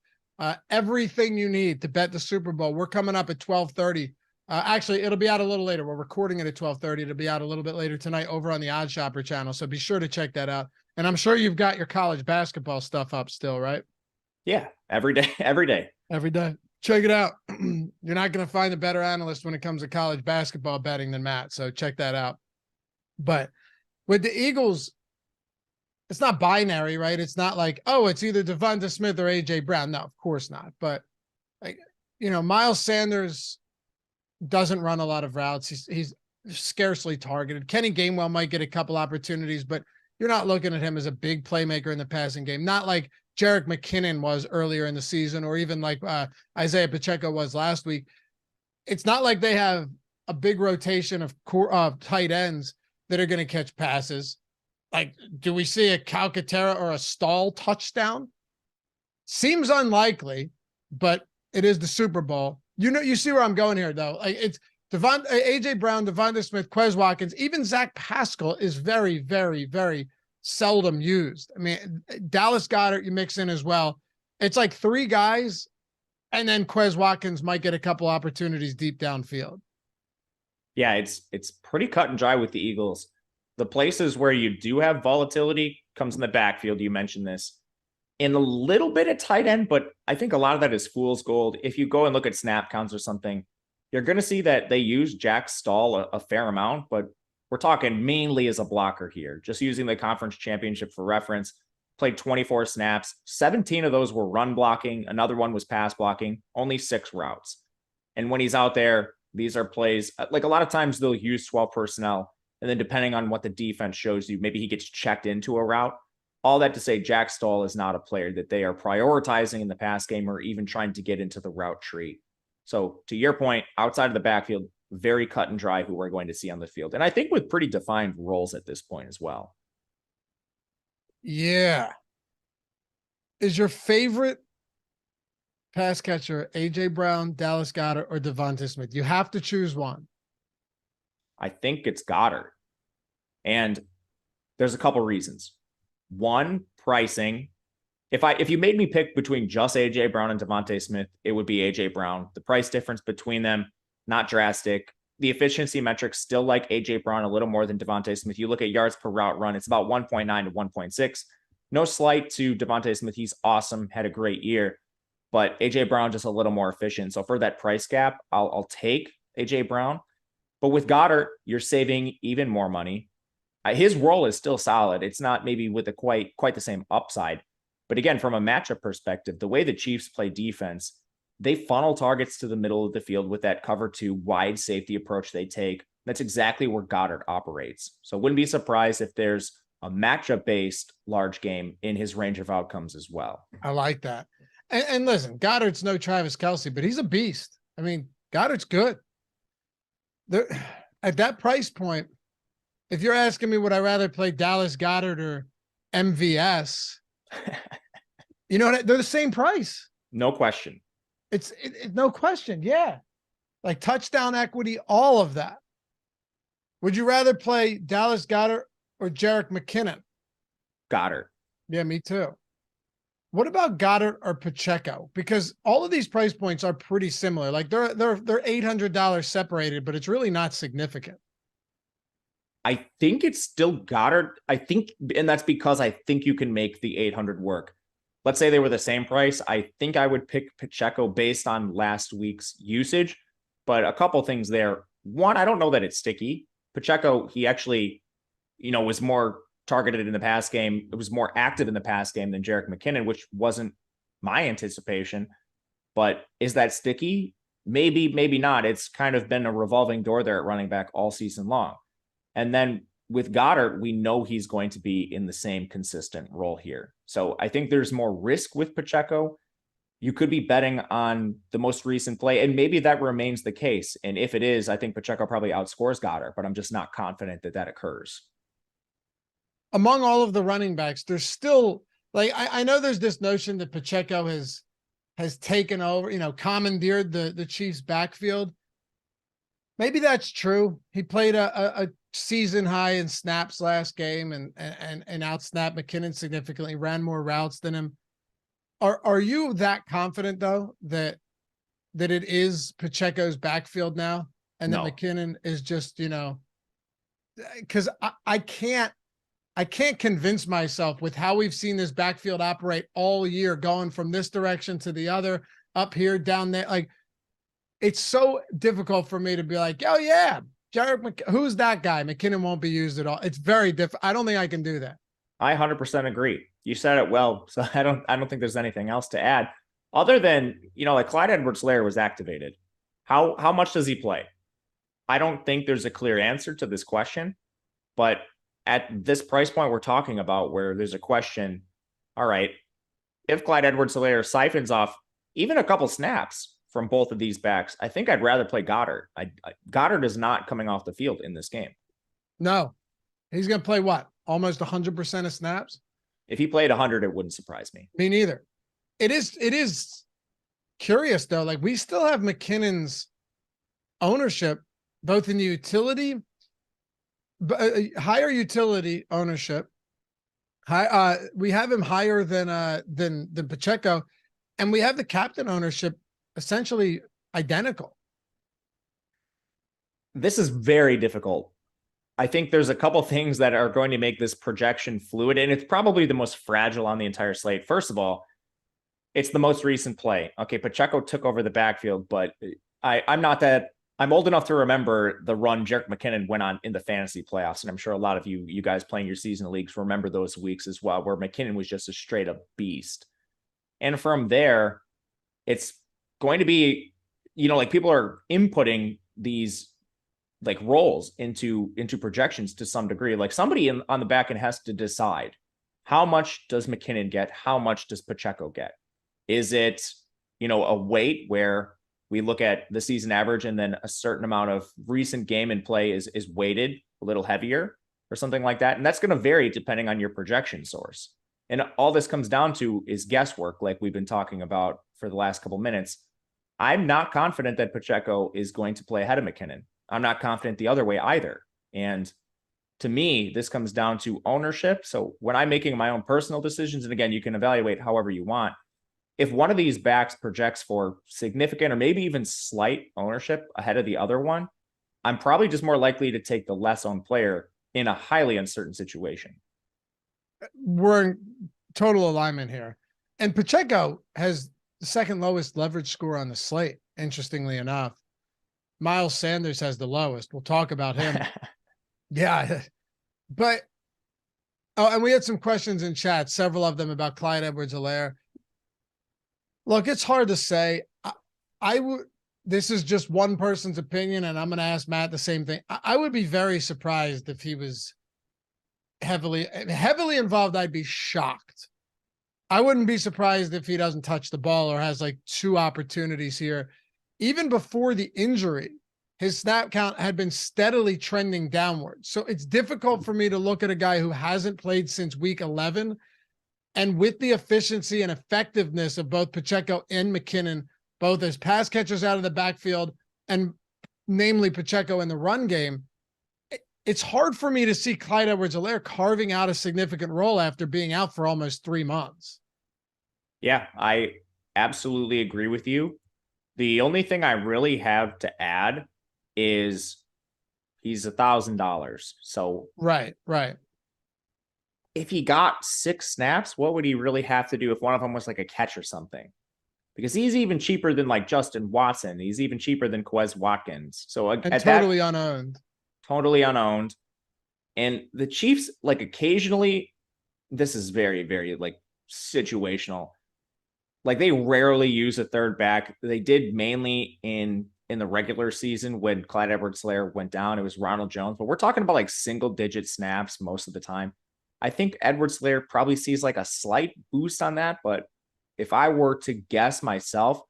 everything you need to bet the Super Bowl. We're coming up at 12:30. Actually, it'll be out a little later. We're recording it at 12:30. It'll be out a little bit later tonight over on the Odd Shopper channel. So be sure to check that out. And I'm sure you've got your college basketball stuff up still, right? Yeah, every day. Every day. Check it out. You're not going to find a better analyst when it comes to college basketball betting than Matt. So check that out. But with the Eagles, it's not binary, right? It's not like, oh, it's either Devonta Smith or AJ Brown. No, of course not. But like, Miles Sanders doesn't run a lot of routes. He's scarcely targeted. Kenny Gainwell might get a couple opportunities, but you're not looking at him as a big playmaker in the passing game. Not like Jerick McKinnon was earlier in the season, or even like Isaiah Pacheco was last week. It's not like they have a big rotation of tight ends that are going to catch passes. Like, do we see a Calcaterra or a Stahl touchdown? Seems unlikely, but it is the Super Bowl. You see where I'm going here, though. Like, it's AJ Brown, Devonta Smith, Quez Watkins, even Zach Pascal is very, very, very seldom used. I mean, Dallas Goedert you mix in as well. It's like 3 guys, and then Quez Watkins might get a couple opportunities deep downfield. Yeah, it's pretty cut and dry with the Eagles. The places where you do have volatility comes in the backfield. You mentioned this. In a little bit of tight end, but I think a lot of that is fool's gold. If you go and look at snap counts or something, you're going to see that they use Jack Stahl a fair amount, but we're talking mainly as a blocker here. Just using the conference championship for reference, played 24 snaps. 17 of those were run blocking. Another one was pass blocking, only 6 routes. And when he's out there, these are plays, like a lot of times they'll use 12 personnel. And then depending on what the defense shows you, maybe he gets checked into a route. All that to say, Jack Stahl is not a player that they are prioritizing in the pass game or even trying to get into the route tree. So to your point, outside of the backfield, very cut and dry who we're going to see on the field. And I think with pretty defined roles at this point as well. Yeah. Is your favorite pass catcher AJ Brown, Dallas Goedert, or Devonta Smith? You have to choose one. I think it's Goddard. And there's a couple reasons. One, pricing. If you made me pick between just AJ Brown and Devonta Smith, it would be AJ Brown. The price difference between them, not drastic. the efficiency metrics still like AJ Brown a little more than Devontae Smith. You look at yards per route run, it's about 1.9 to 1.6. No slight to Devontae Smith. He's awesome, had a great year, but AJ Brown just a little more efficient. So for that price gap, I'll take AJ Brown. But with Goddard, you're saving even more money. His role is still solid. It's not maybe with a quite the same upside. But again, from a matchup perspective, the way the Chiefs play defense, they funnel targets to the middle of the field with that cover 2 wide safety approach they take. That's exactly where Goddard operates. So wouldn't be surprised if there's a matchup-based large game in his range of outcomes as well. I like that. And listen, Goddard's no Travis Kelce, but he's a beast. I mean, Goddard's good. At that price point, if you're asking me, would I rather play Dallas Goedert or MVS? You know, they're the same price. No question. It's no question. Yeah. Like touchdown equity, all of that. Would you rather play Dallas Goedert or Jerick McKinnon? Goddard. Yeah, me too. What about Goddard or Pacheco? Because all of these price points are pretty similar. Like they're $800 separated, but it's really not significant. I think it's still Goddard. I think, and that's because I think you can make the 800 work. Let's say they were the same price. I think I would pick Pacheco based on last week's usage, but a couple things there. One, I don't know that it's sticky. Pacheco, he actually, was more targeted in the pass game. It was more active in the pass game than Jerick McKinnon, which wasn't my anticipation. But is that sticky? Maybe, maybe not. It's kind of been a revolving door there at running back all season long. And then with Goddard, we know he's going to be in the same consistent role here. So I think there's more risk with Pacheco. You could be betting on the most recent play, and maybe that remains the case. And if it is, I think Pacheco probably outscores Goddard, but I'm just not confident that occurs. Among all of the running backs, there's still, like, I know there's this notion that Pacheco has taken over, commandeered the Chiefs backfield. Maybe that's true. He played a season high in snaps last game and outsnapped McKinnon significantly, ran more routes than him. Are you that confident though that it is Pacheco's backfield now and that McKinnon is just, because I can't convince myself with how we've seen this backfield operate all year, going from this direction to the other, up here, down there. Like, it's so difficult for me to be like, oh yeah, who's that guy? McKinnon won't be used at all. It's very different. I don't think I can do that. I 100% agree. You said it well, so I don't think there's anything else to add other than, like Clyde Edwards-Helaire was activated. How much does he play? I don't think there's a clear answer to this question, but at this price point we're talking about where there's a question, all right, if Clyde Edwards-Helaire siphons off even a couple snaps from both of these backs, I think I'd rather play Goddard. Goddard is not coming off the field in this game. No, he's going to play what? Almost 100% of snaps. If he played 100, it wouldn't surprise me. Me neither. It is curious though. Like, we still have McKinnon's ownership, both in utility, higher utility ownership. We have him higher than Pacheco, and we have the captain ownership essentially identical. This is very difficult. I think there's a couple things that are going to make this projection fluid, and it's probably the most fragile on the entire slate. First of all, it's the most recent play. Okay, Pacheco took over the backfield, but I'm old enough to remember the run Jerick McKinnon went on in the fantasy playoffs, and I'm sure a lot of you guys playing your season leagues remember those weeks as well, where McKinnon was just a straight up beast. And from there, it's going to be, like, people are inputting these like roles into projections to some degree. Like, somebody on the back end has to decide, how much does McKinnon get? How much does Pacheco get? Is it, a weight where we look at the season average and then a certain amount of recent game and play is weighted a little heavier or something like that? And that's going to vary depending on your projection source. And all this comes down to is guesswork, like we've been talking about for the last couple minutes. I'm not confident that Pacheco is going to play ahead of McKinnon. I'm not confident the other way either. And to me, this comes down to ownership. So when I'm making my own personal decisions, and again, you can evaluate however you want, if one of these backs projects for significant or maybe even slight ownership ahead of the other one, I'm probably just more likely to take the less owned player in a highly uncertain situation. We're in total alignment here. And Pacheco has the second lowest leverage score on the slate, interestingly enough. Miles Sanders has the lowest. We'll talk about him. Yeah. But, and we had some questions in chat, several of them about Clyde Edwards-Helaire. Look, it's hard to say. I would, this is just one person's opinion, and I'm going to ask Matt the same thing. I would be very surprised if he was heavily involved. I'd be shocked. I wouldn't be surprised if he doesn't touch the ball or has like 2 opportunities here. Even before the injury, his snap count had been steadily trending downward. So it's difficult for me to look at a guy who hasn't played since week 11. And with the efficiency and effectiveness of both Pacheco and McKinnon, both as pass catchers out of the backfield and namely Pacheco in the run game, it's hard for me to see Clyde Edwards-Helaire carving out a significant role after being out for almost 3 months. Yeah, I absolutely agree with you. The only thing I really have to add is he's $1,000. So right. If he got 6 snaps, what would he really have to do if one of them was like a catch or something? Because he's even cheaper than like Justin Watson. He's even cheaper than Quez Watkins. So and totally unowned. Totally unowned. And the Chiefs, like occasionally, this is very, very like situational. Like they rarely use a third back. They did mainly in the regular season when Clyde Edwards-Helaire went down. It was Ronald Jones, but we're talking about like single-digit snaps most of the time. I think Edwards-Helaire probably sees like a slight boost on that, but if I were to guess myself,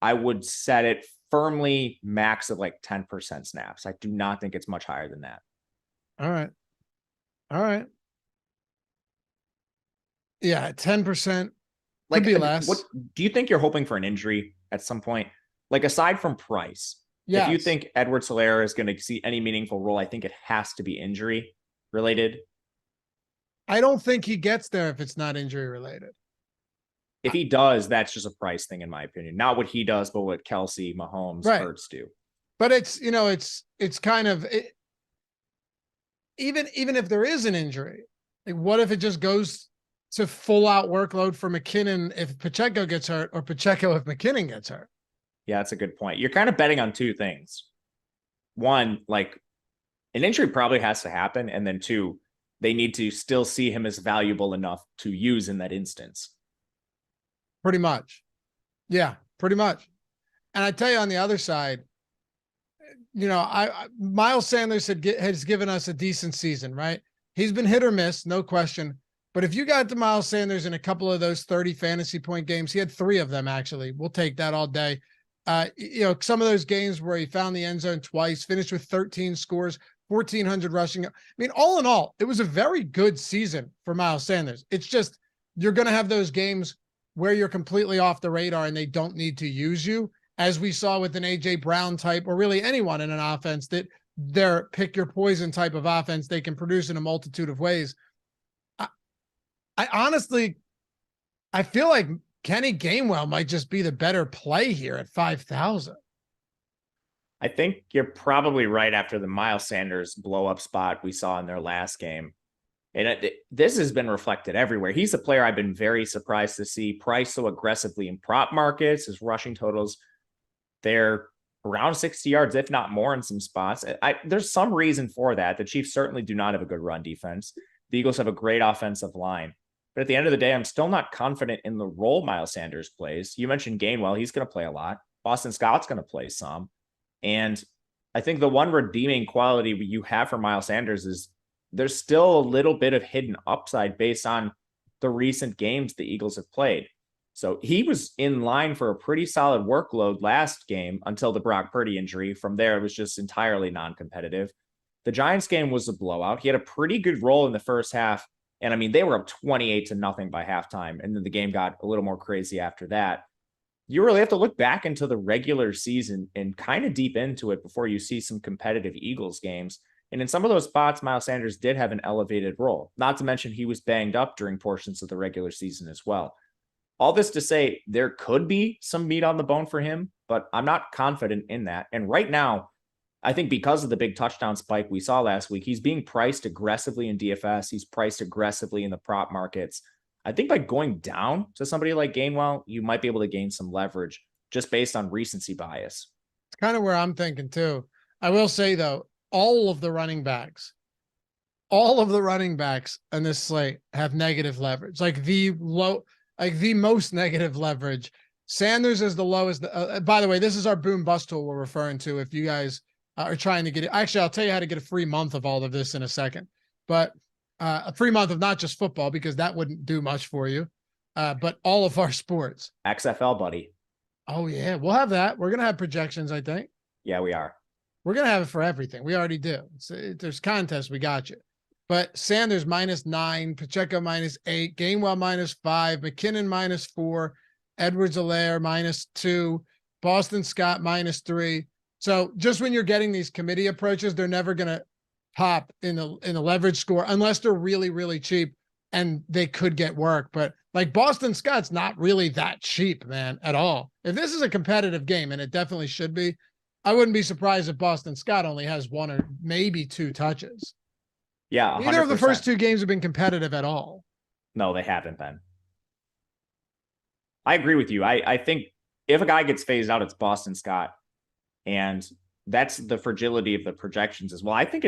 I would set it firmly max of like 10% snaps. I do not think it's much higher than that. All right. Yeah, 10%. Like, could be less. What do you think you're hoping for an injury at some point? Like aside from price, yes. If you think Edwards-Helaire is going to see any meaningful role, I think it has to be injury related. I don't think he gets there if it's not injury related. If he does, that's just a price thing, in my opinion. Not what he does, but what Kelsey, Mahomes, Hurts do. But it's, you know, it's kind of even if there is an injury, like what if it just goes to full out workload for McKinnon if Pacheco gets hurt, or Pacheco if McKinnon gets hurt? Yeah, that's a good point. You're kind of betting on 2 things. One, like an injury probably has to happen, and then 2, they need to still see him as valuable enough to use in that instance. Pretty much. Yeah, pretty much. And I tell you, on the other side, you know, Miles Sanders has given us a decent season, right? He's been hit or miss, no question. But if you got to Miles Sanders in a couple of those 30 fantasy point games, he had 3 of them, actually. We'll take that all day. You know, some of those games where he found the end zone twice, finished with 13 scores, 1,400 rushing. I mean, all in all, it was a very good season for Miles Sanders. It's just, you're going to have those games where you're completely off the radar and they don't need to use you, as we saw with an AJ Brown type, or really anyone in an offense that they're pick your poison type of offense they can produce in a multitude of ways. I honestly, I feel like Kenny Gainwell might just be the better play here at 5,000. I think you're probably right after the Miles Sanders blow up spot we saw in their last game. And this has been reflected everywhere. He's a player I've been very surprised to see priced so aggressively in prop markets. His rushing totals, they're around 60 yards, if not more in some spots. There's some reason for that. The Chiefs certainly do not have a good run defense. The Eagles have a great offensive line. But at the end of the day, I'm still not confident in the role Miles Sanders plays. You mentioned Gainwell. He's going to play a lot. Boston Scott's going to play some. And I think the one redeeming quality you have for Miles Sanders is there's still a little bit of hidden upside based on the recent games the Eagles have played. So he was in line for a pretty solid workload last game until the Brock Purdy injury. From there, it was just entirely non-competitive. The Giants game was a blowout. He had a pretty good role in the first half. And I mean, they were up 28-0 by halftime. And then the game got a little more crazy after that. You really have to look back into the regular season and kind of deep into it before you see some competitive Eagles games. And in some of those spots, Miles Sanders did have an elevated role, not to mention he was banged up during portions of the regular season as well. All this to say, there could be some meat on the bone for him, but I'm not confident in that. And right now, I think because of the big touchdown spike we saw last week, he's being priced aggressively in DFS. He's priced aggressively in the prop markets. I think by going down to somebody like Gainwell, you might be able to gain some leverage just based on recency bias. It's kind of where I'm thinking too. I will say though, all of the running backs on this slate have negative leverage, like the most negative leverage. Sanders is the lowest. By the way, this is our boom bust tool we're referring to. If you guys are trying to get it, actually, I'll tell you how to get a free month of all of this in a second, but a free month of not just football, because that wouldn't do much for you, but all of our sports. XFL, buddy. Oh yeah, we'll have that. We're going to have projections, I think. Yeah, we are. We're going to have it for everything. We already do. There's contests. We got you. But Sanders -9, Pacheco -8, Gainwell -5, McKinnon -4, Edwards-Helaire -2, Boston Scott -3. So just when you're getting these committee approaches, they're never going to pop in the leverage score unless they're really, really cheap, and they could get work. But like Boston Scott's not really that cheap, man, at all. If this is a competitive game, and it definitely should be, I wouldn't be surprised if Boston Scott only has 1 or maybe 2 touches. Yeah, 100%. Neither of the first 2 games have been competitive at all. No, they haven't been. I agree with you. I think if a guy gets phased out, it's Boston Scott. And that's the fragility of the projections as well. I think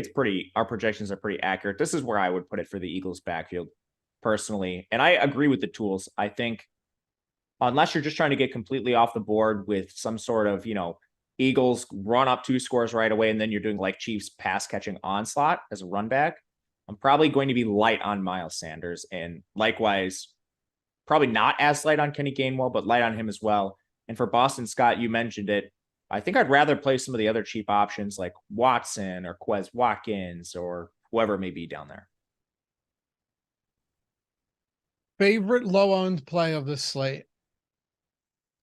our projections are pretty accurate. This is where I would put it for the Eagles backfield personally. And I agree with the tools. I think unless you're just trying to get completely off the board with some sort of, Eagles run up 2 scores right away, and then you're doing like Chiefs pass catching onslaught as a run back, I'm probably going to be light on Miles Sanders, and likewise, probably not as light on Kenny Gainwell, but light on him as well. And for Boston Scott, you mentioned it. I think I'd rather play some of the other cheap options like Watson or Quez Watkins or whoever may be down there. Favorite low-owned play of this slate?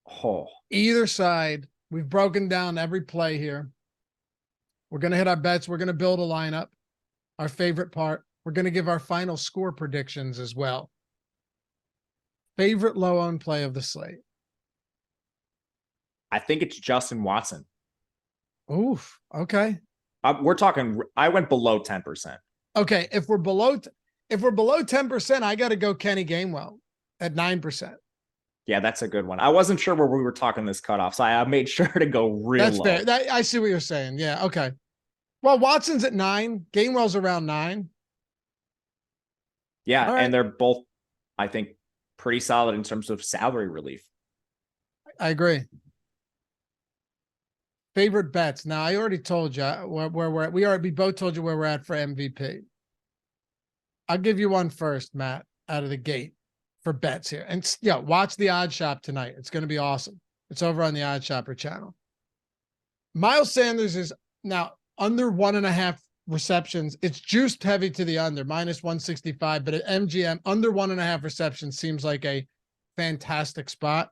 Oh. Either side. We've broken down every play here. We're going to hit our bets. We're going to build a lineup. Our favorite part. We're going to give our final score predictions as well. Favorite low-owned play of the slate? I think it's Justin Watson. Oof. Okay. We're talking, I went below 10%. Okay. If we're below 10%, I got to go Kenny Gainwell at 9%. Yeah, that's a good one. I wasn't sure where we were talking this cutoff, so I made sure to go real low. That's fair. I see what you're saying. Yeah. Okay. Well, Watson's at 9. Gainwell's around 9. Yeah, right. And they're both, I think, pretty solid in terms of salary relief. I agree. Favorite bets. Now, I already told you where we're at. We both told you where we're at for MVP. I'll give you one first, Matt, out of the gate for bets here. And yeah, watch the Odd Shop tonight. It's going to be awesome. It's over on the Odd Shopper channel. Miles Sanders is now under 1.5 receptions. It's juiced heavy to the under, -165, but at MGM, under 1.5 receptions seems like a fantastic spot.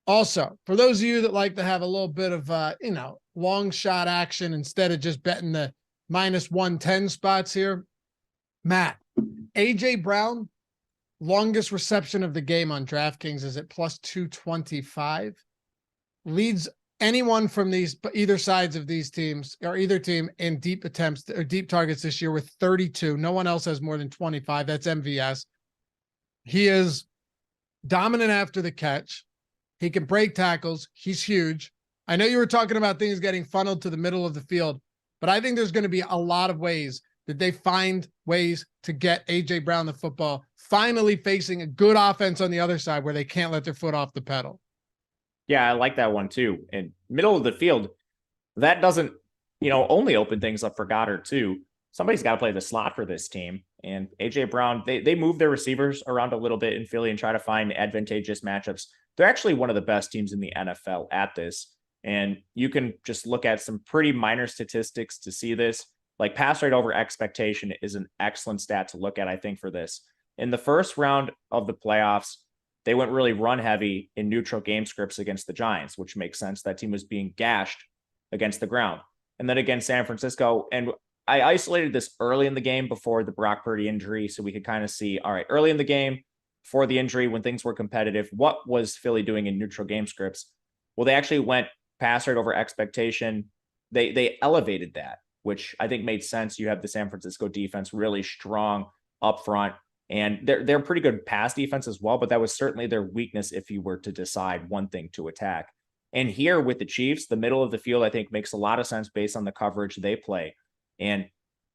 Also, for those of you that like to have a little bit of, long shot action instead of just betting the -110 spots here, Matt, A.J. Brown, longest reception of the game on DraftKings is at +225. Leads anyone from either sides of these teams or either team in deep attempts or deep targets this year with 32. No one else has more than 25. That's MVS. He is dominant after the catch. He can break tackles. He's huge. I know you were talking about things getting funneled to the middle of the field, but I think there's going to be a lot of ways that they find ways to get A.J. Brown the football, finally facing a good offense on the other side where they can't let their foot off the pedal. Yeah, I like that one too. And middle of the field, that doesn't, only open things up for Goddard too. Somebody's got to play the slot for this team. And A.J. Brown, they move their receivers around a little bit in Philly and try to find advantageous matchups. They're actually one of the best teams in the NFL at this. And you can just look at some pretty minor statistics to see this. Like pass rate over expectation is an excellent stat to look at, I think, for this. In the first round of the playoffs, they went really run heavy in neutral game scripts against the Giants, which makes sense. That team was being gashed against the ground. And then against San Francisco, and I isolated this early in the game before the Brock Purdy injury, so we could kind of see, all right, early in the game, before the injury, when things were competitive, what was Philly doing in neutral game scripts? Well, they actually went pass rate over expectation they elevated that, which I think made sense. You have the San Francisco defense really strong up front, and they're pretty good pass defense as well, but that was certainly their weakness if you were to decide one thing to attack. And here with the Chiefs, the middle of the field, I think, makes a lot of sense based on the coverage they play. And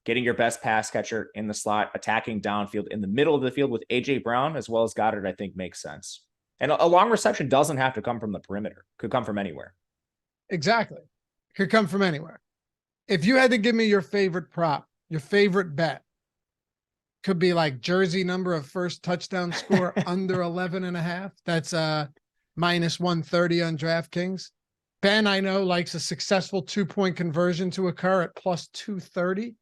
getting your best pass catcher in the slot, attacking downfield in the middle of the field with A.J. Brown as well as Goddard, I think makes sense. And a long reception doesn't have to come from the perimeter. Could come from anywhere. Exactly. Could come from anywhere. If you had to give me your favorite prop, your favorite bet, could be like jersey number of first touchdown score under 11.5. That's minus 130 on DraftKings. Ben, I know, likes a successful 2-point conversion to occur at plus 230.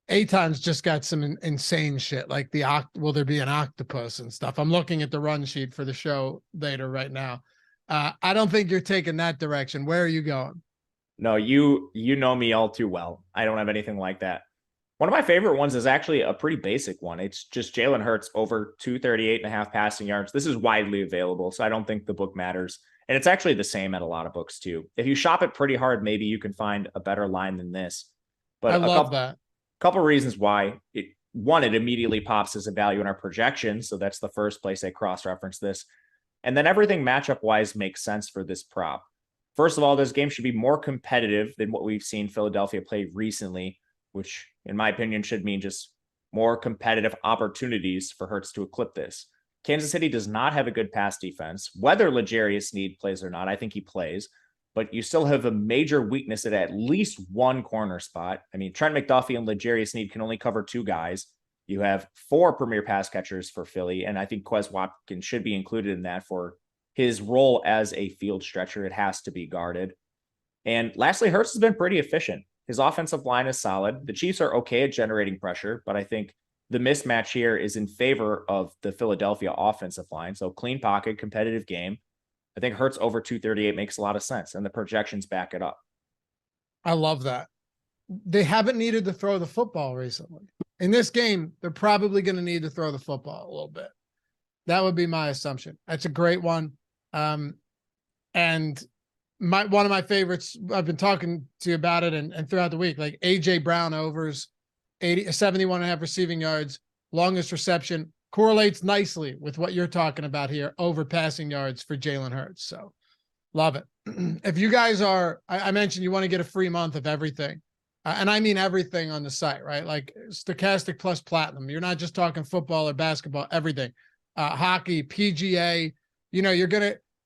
Aton's just got some insane shit, like will there be an octopus and stuff. I'm looking at the run sheet for the show later right now. I don't think you're taking that direction. Where are you going? No, you know me all too well. I don't have anything like that. One of my favorite ones is actually a pretty basic one. It's just Jalen Hurts over 238.5 passing yards. This is widely available, so I don't think the book matters. And it's actually the same at a lot of books too. If you shop it pretty hard, maybe you can find a better line than this. But I love that. Couple reasons why. It immediately pops as a value in our projections. So that's the first place I cross-reference this. And then everything matchup-wise makes sense for this prop. First of all, this game should be more competitive than what we've seen Philadelphia play recently, which in my opinion should mean just more competitive opportunities for Hurts to eclipse this. Kansas City does not have a good pass defense. Whether L'Jarius Sneed plays or not, I think he plays. But you still have a major weakness at least one corner spot. I mean, Trent McDuffie and L'Jarius Sneed can only cover 2 guys. You have 4 premier pass catchers for Philly, and I think Quez Watkins should be included in that for his role as a field stretcher. It has to be guarded. And lastly, Hurts has been pretty efficient. His offensive line is solid. The Chiefs are okay at generating pressure, but I think the mismatch here is in favor of the Philadelphia offensive line. So clean pocket, competitive game. I think Hurts over 238 makes a lot of sense, and the projections back it up. I love that. They haven't needed to throw the football recently. In this game, they're probably going to need to throw the football a little bit. That would be my assumption. That's a great one. And one of my favorites, I've been talking to you about it and throughout the week, like A.J. Brown overs 71.5 receiving yards, longest reception, correlates nicely with what you're talking about here, over passing yards for Jalen Hurts. So love it. If you guys are, I mentioned you want to get a free month of everything. And I mean everything on the site, right? Like Stokastic plus Platinum. You're not just talking football or basketball, everything. Hockey, PGA. You know,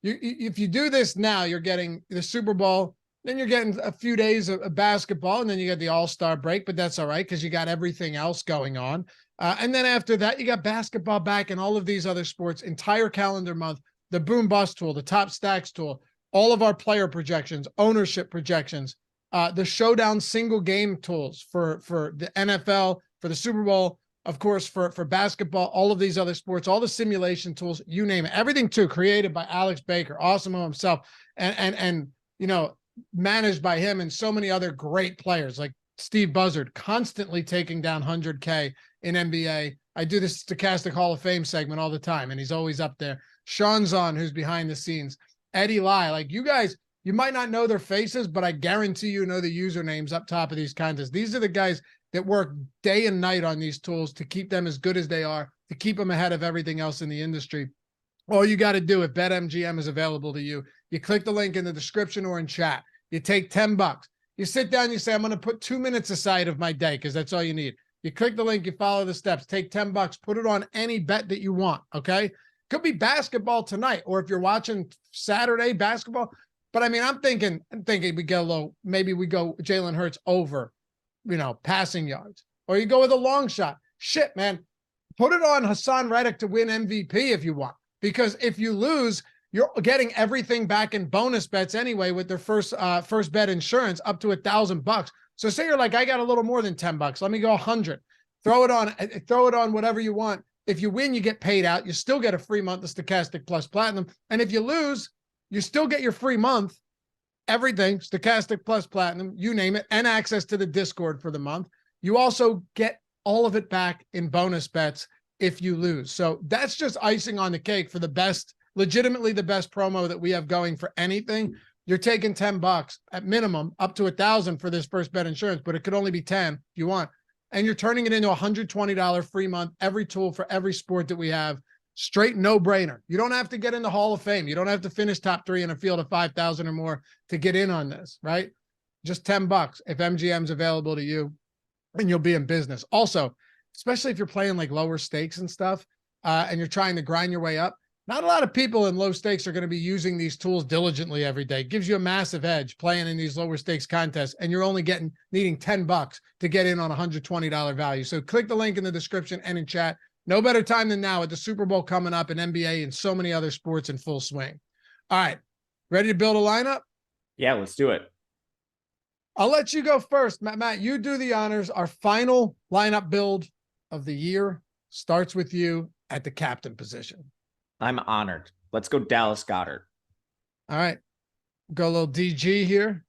if you do this now, you're getting the Super Bowl, then you're getting a few days of basketball, and then you get the All-Star break, but that's all right because you got everything else going on. And then after that, you got basketball back and all of these other sports, entire calendar month, the Boom Bust tool, the Top Stacks tool, all of our player projections, ownership projections, the Showdown single game tools for the NFL, for the Super Bowl, of course, for basketball, all of these other sports, all the simulation tools, you name it, everything too, created by Alex Baker, Awesemo himself, and you know, managed by him and so many other great players like Steve Buzzard, constantly taking down 100K in NBA. I do this Stokastic Hall of Fame segment all the time, and he's always up there. Sean Zahn, who's behind the scenes. Eddie Lai, like you guys, you might not know their faces, but I guarantee you know the usernames up top of these contests. These are the guys that work day and night on these tools to keep them as good as they are, to keep them ahead of everything else in the industry. All you got to do, if BetMGM is available to you, you click the link in the description or in chat. You take $10. You sit down, you say, I'm going to put 2 minutes aside of my day because that's all you need. You click the link, you follow the steps, take $10, put it on any bet that you want, okay? Could be basketball tonight, or if you're watching Saturday basketball. But I mean, I'm thinking we go low. Maybe we go Jalen Hurts over, passing yards, or you go with a long shot. Shit, man, put it on Hassan Reddick to win MVP if you want, because if you lose, you're getting everything back in bonus bets anyway with their first bet insurance up to $1,000. So say you're like, I got a little more than $10. Let me go 100. Throw it on whatever you want. If you win, you get paid out. You still get a free month of Stokastic plus Platinum. And if you lose, you still get your free month, everything, Stokastic plus Platinum, you name it, and access to the Discord for the month. You also get all of it back in bonus bets if you lose. So that's just icing on the cake for the best, legitimately the best promo that we have going for anything. you're taking $10 at minimum, up to 1,000 for this first bet insurance, but it could only be 10 if you want. And you're turning it into a $120 free month, every tool for every sport that we have. Straight no-brainer. You don't have to get in the Hall of Fame. You don't have to finish top 3 in a field of 5,000 or more to get in on this, right? Just $10 if MGM's available to you, and you'll be in business. Also, especially if you're playing like lower stakes and stuff, and you're trying to grind your way up, not a lot of people in low stakes are going to be using these tools diligently every day. It gives you a massive edge playing in these lower stakes contests, and you're only needing $10 to get in on a $120 value. So click the link in the description and in chat. No better time than now with the Super Bowl coming up and NBA and so many other sports in full swing. All right, ready to build a lineup? Yeah, let's do it. I'll let you go first. Matt, you do the honors. Our final lineup build of the year starts with you at the captain position. I'm honored. Let's go Dallas Goedert. All right. Go a little DG here.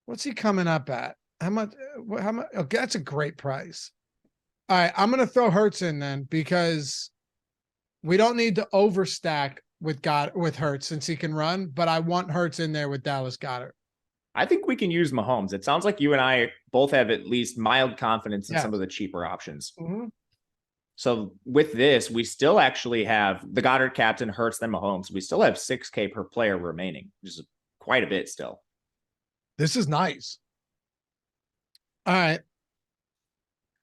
What's he coming up at? How much? Okay, that's a great price. All right. I'm going to throw Hurts in then, because we don't need to overstack with Hurts since he can run, but I want Hurts in there with Dallas Goedert. I think we can use Mahomes. It sounds like you and I both have at least mild confidence in some of the cheaper options. Mm-hmm. So with this, we still actually have the Goddard captain, Hurts, then Mahomes. We still have $6K per player remaining, which is quite a bit still. This is nice. All right.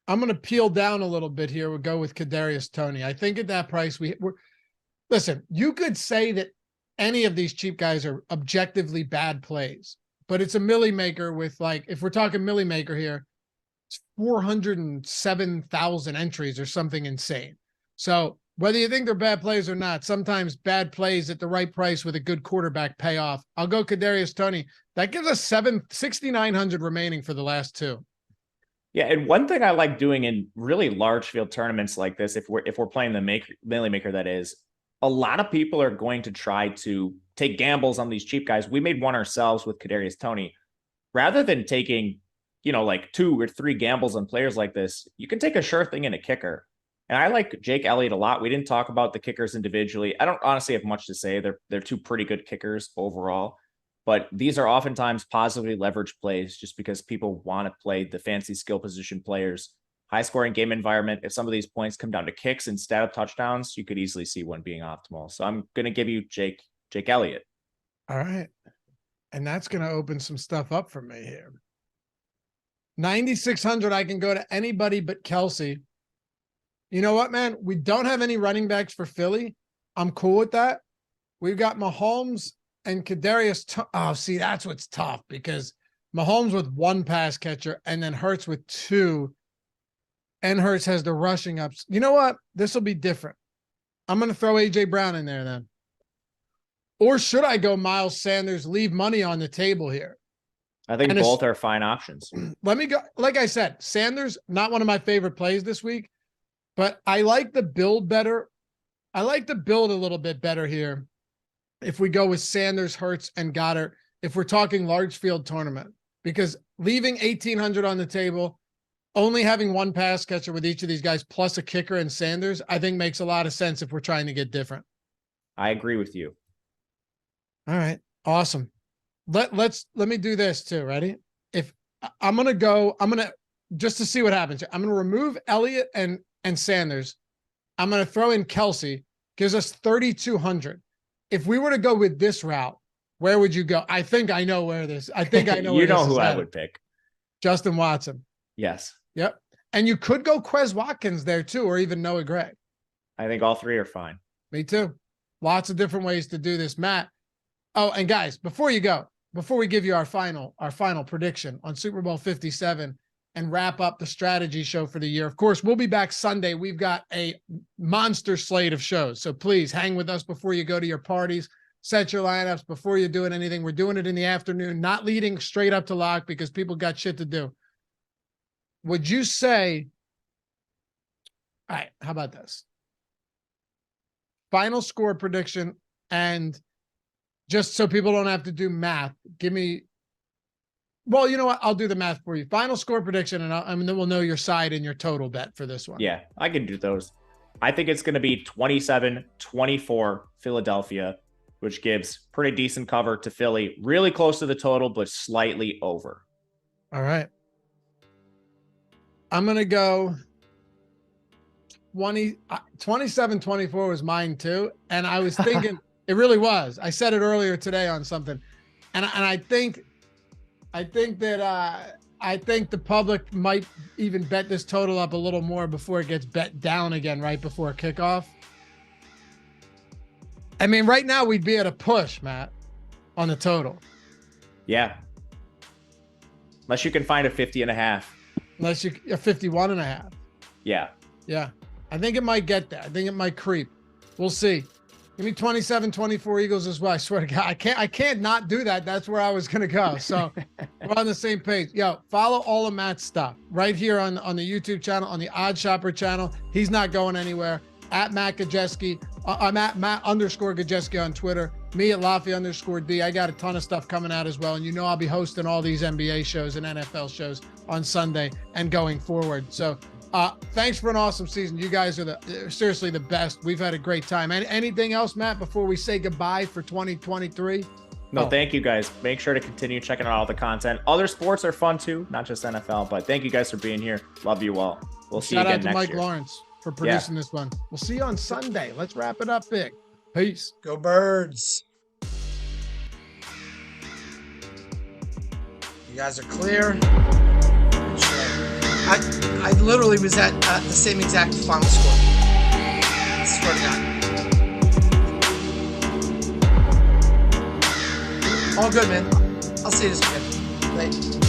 I'm going to peel down a little bit here. We'll go with Kadarius Toney. I think at that price, listen, you could say that any of these cheap guys are objectively bad plays, but it's a milli maker with, like, if we're talking milli maker here, 407,000 entries or something insane. So whether you think they're bad plays or not, sometimes bad plays at the right price with a good quarterback pay off. I'll go Kadarius Toney. That gives us 6,900 remaining for the last two. Yeah, and one thing I like doing in really large field tournaments like this, if we're playing the milli maker, that is, a lot of people are going to try to take gambles on these cheap guys. We made one ourselves with Kadarius Toney. Rather than taking, like 2 or 3 gambles on players like this, you can take a sure thing in a kicker. And I like Jake Elliott a lot. We didn't talk about the kickers individually. I don't honestly have much to say. They're 2 pretty good kickers overall, but these are oftentimes positively leveraged plays just because people want to play the fancy skill position players. High scoring game environment. If some of these points come down to kicks instead of touchdowns, you could easily see one being optimal. So I'm going to give you Jake Elliott. All right. And that's going to open some stuff up for me here. 9,600, I can go to anybody but Kelsey. You know what, man? We don't have any running backs for Philly. I'm cool with that. We've got Mahomes and Kadarius. Oh, see, that's what's tough, because Mahomes with 1 pass catcher and then Hurts with 2. And Hurts has the rushing ups. You know what? This will be different. I'm going to throw A.J. Brown in there then. Or should I go Miles Sanders, leave money on the table here? I think both are fine options. Let me go. Like I said, Sanders, not one of my favorite plays this week, but I like the build better. I like the build a little bit better here if we go with Sanders, Hurts, and Goddard, if we're talking large field tournament, because leaving 1,800 on the table, only having 1 pass catcher with each of these guys plus a kicker and Sanders, I think makes a lot of sense if we're trying to get different. I agree with you. All right. Awesome. Let me do this too. Ready? If I'm going to just to see what happens. I'm going to remove Elliott and Sanders. I'm going to throw in Kelsey, gives us 3,200. If we were to go with this route, where would you go? I think I know where this, I think I know where you know this who is I headed. would pick. Justin Watson. Yes. Yep. And you could go Quez Watkins there too, or even Noah Gray. I think all 3 are fine. Me too. Lots of different ways to do this, Matt. Oh, and guys, before we give you our final prediction on Super Bowl 57 and wrap up the strategy show for the year, of course, we'll be back Sunday. We've got a monster slate of shows. So please hang with us before you go to your parties, set your lineups before you're doing anything. We're doing it in the afternoon, not leading straight up to lock because people got shit to do. Would you say, all right, how about this? Final score prediction, and just so people don't have to do math, give me, well, you know what? I'll do the math for you. Final score prediction, and then we'll know your side and your total bet for this one. Yeah, I can do those. I think it's going to be 27-24 Philadelphia. which gives pretty decent cover to Philly. Really close to the total, but slightly over. All right. I'm going to go 27-24 was mine too. And I was thinking, it really was. I said it earlier today on something. And I think that I think the public might even bet this total up a little more before it gets bet down again right before kickoff. I mean, right now we'd be at a push, Matt, on the total. Yeah. Unless you can find a 50.5. Unless you a 51.5. Yeah. Yeah. I think it might get there. I think it might creep. We'll see. Give me 27-24 Eagles as well. I swear to God, I can't not do that. That's where I was going to go. So we're on the same page. Yo, follow all of Matt's stuff right here on the YouTube channel, on the Odd Shopper channel. He's not going anywhere. At Matt Gajewski. I'm at Matt_Gajewski on Twitter. Me at Laffy_D. I got a ton of stuff coming out as well. And I'll be hosting all these NBA shows and NFL shows on Sunday and going forward. So thanks for an awesome season. You guys are seriously the best. We've had a great time. Anything else, Matt, before we say goodbye for 2023? No, thank you guys. Make sure to continue checking out all the content. Other sports are fun too, not just NFL, but thank you guys for being here. Love you all. We'll see you again next year. Shout out to Mike Lawrence for producing this one. We'll see you on Sunday. Let's wrap it up big. Peace. Go Birds. You guys are clear. I literally was at the same exact final score. I swear to God. All good, man. I'll see you this weekend. Later.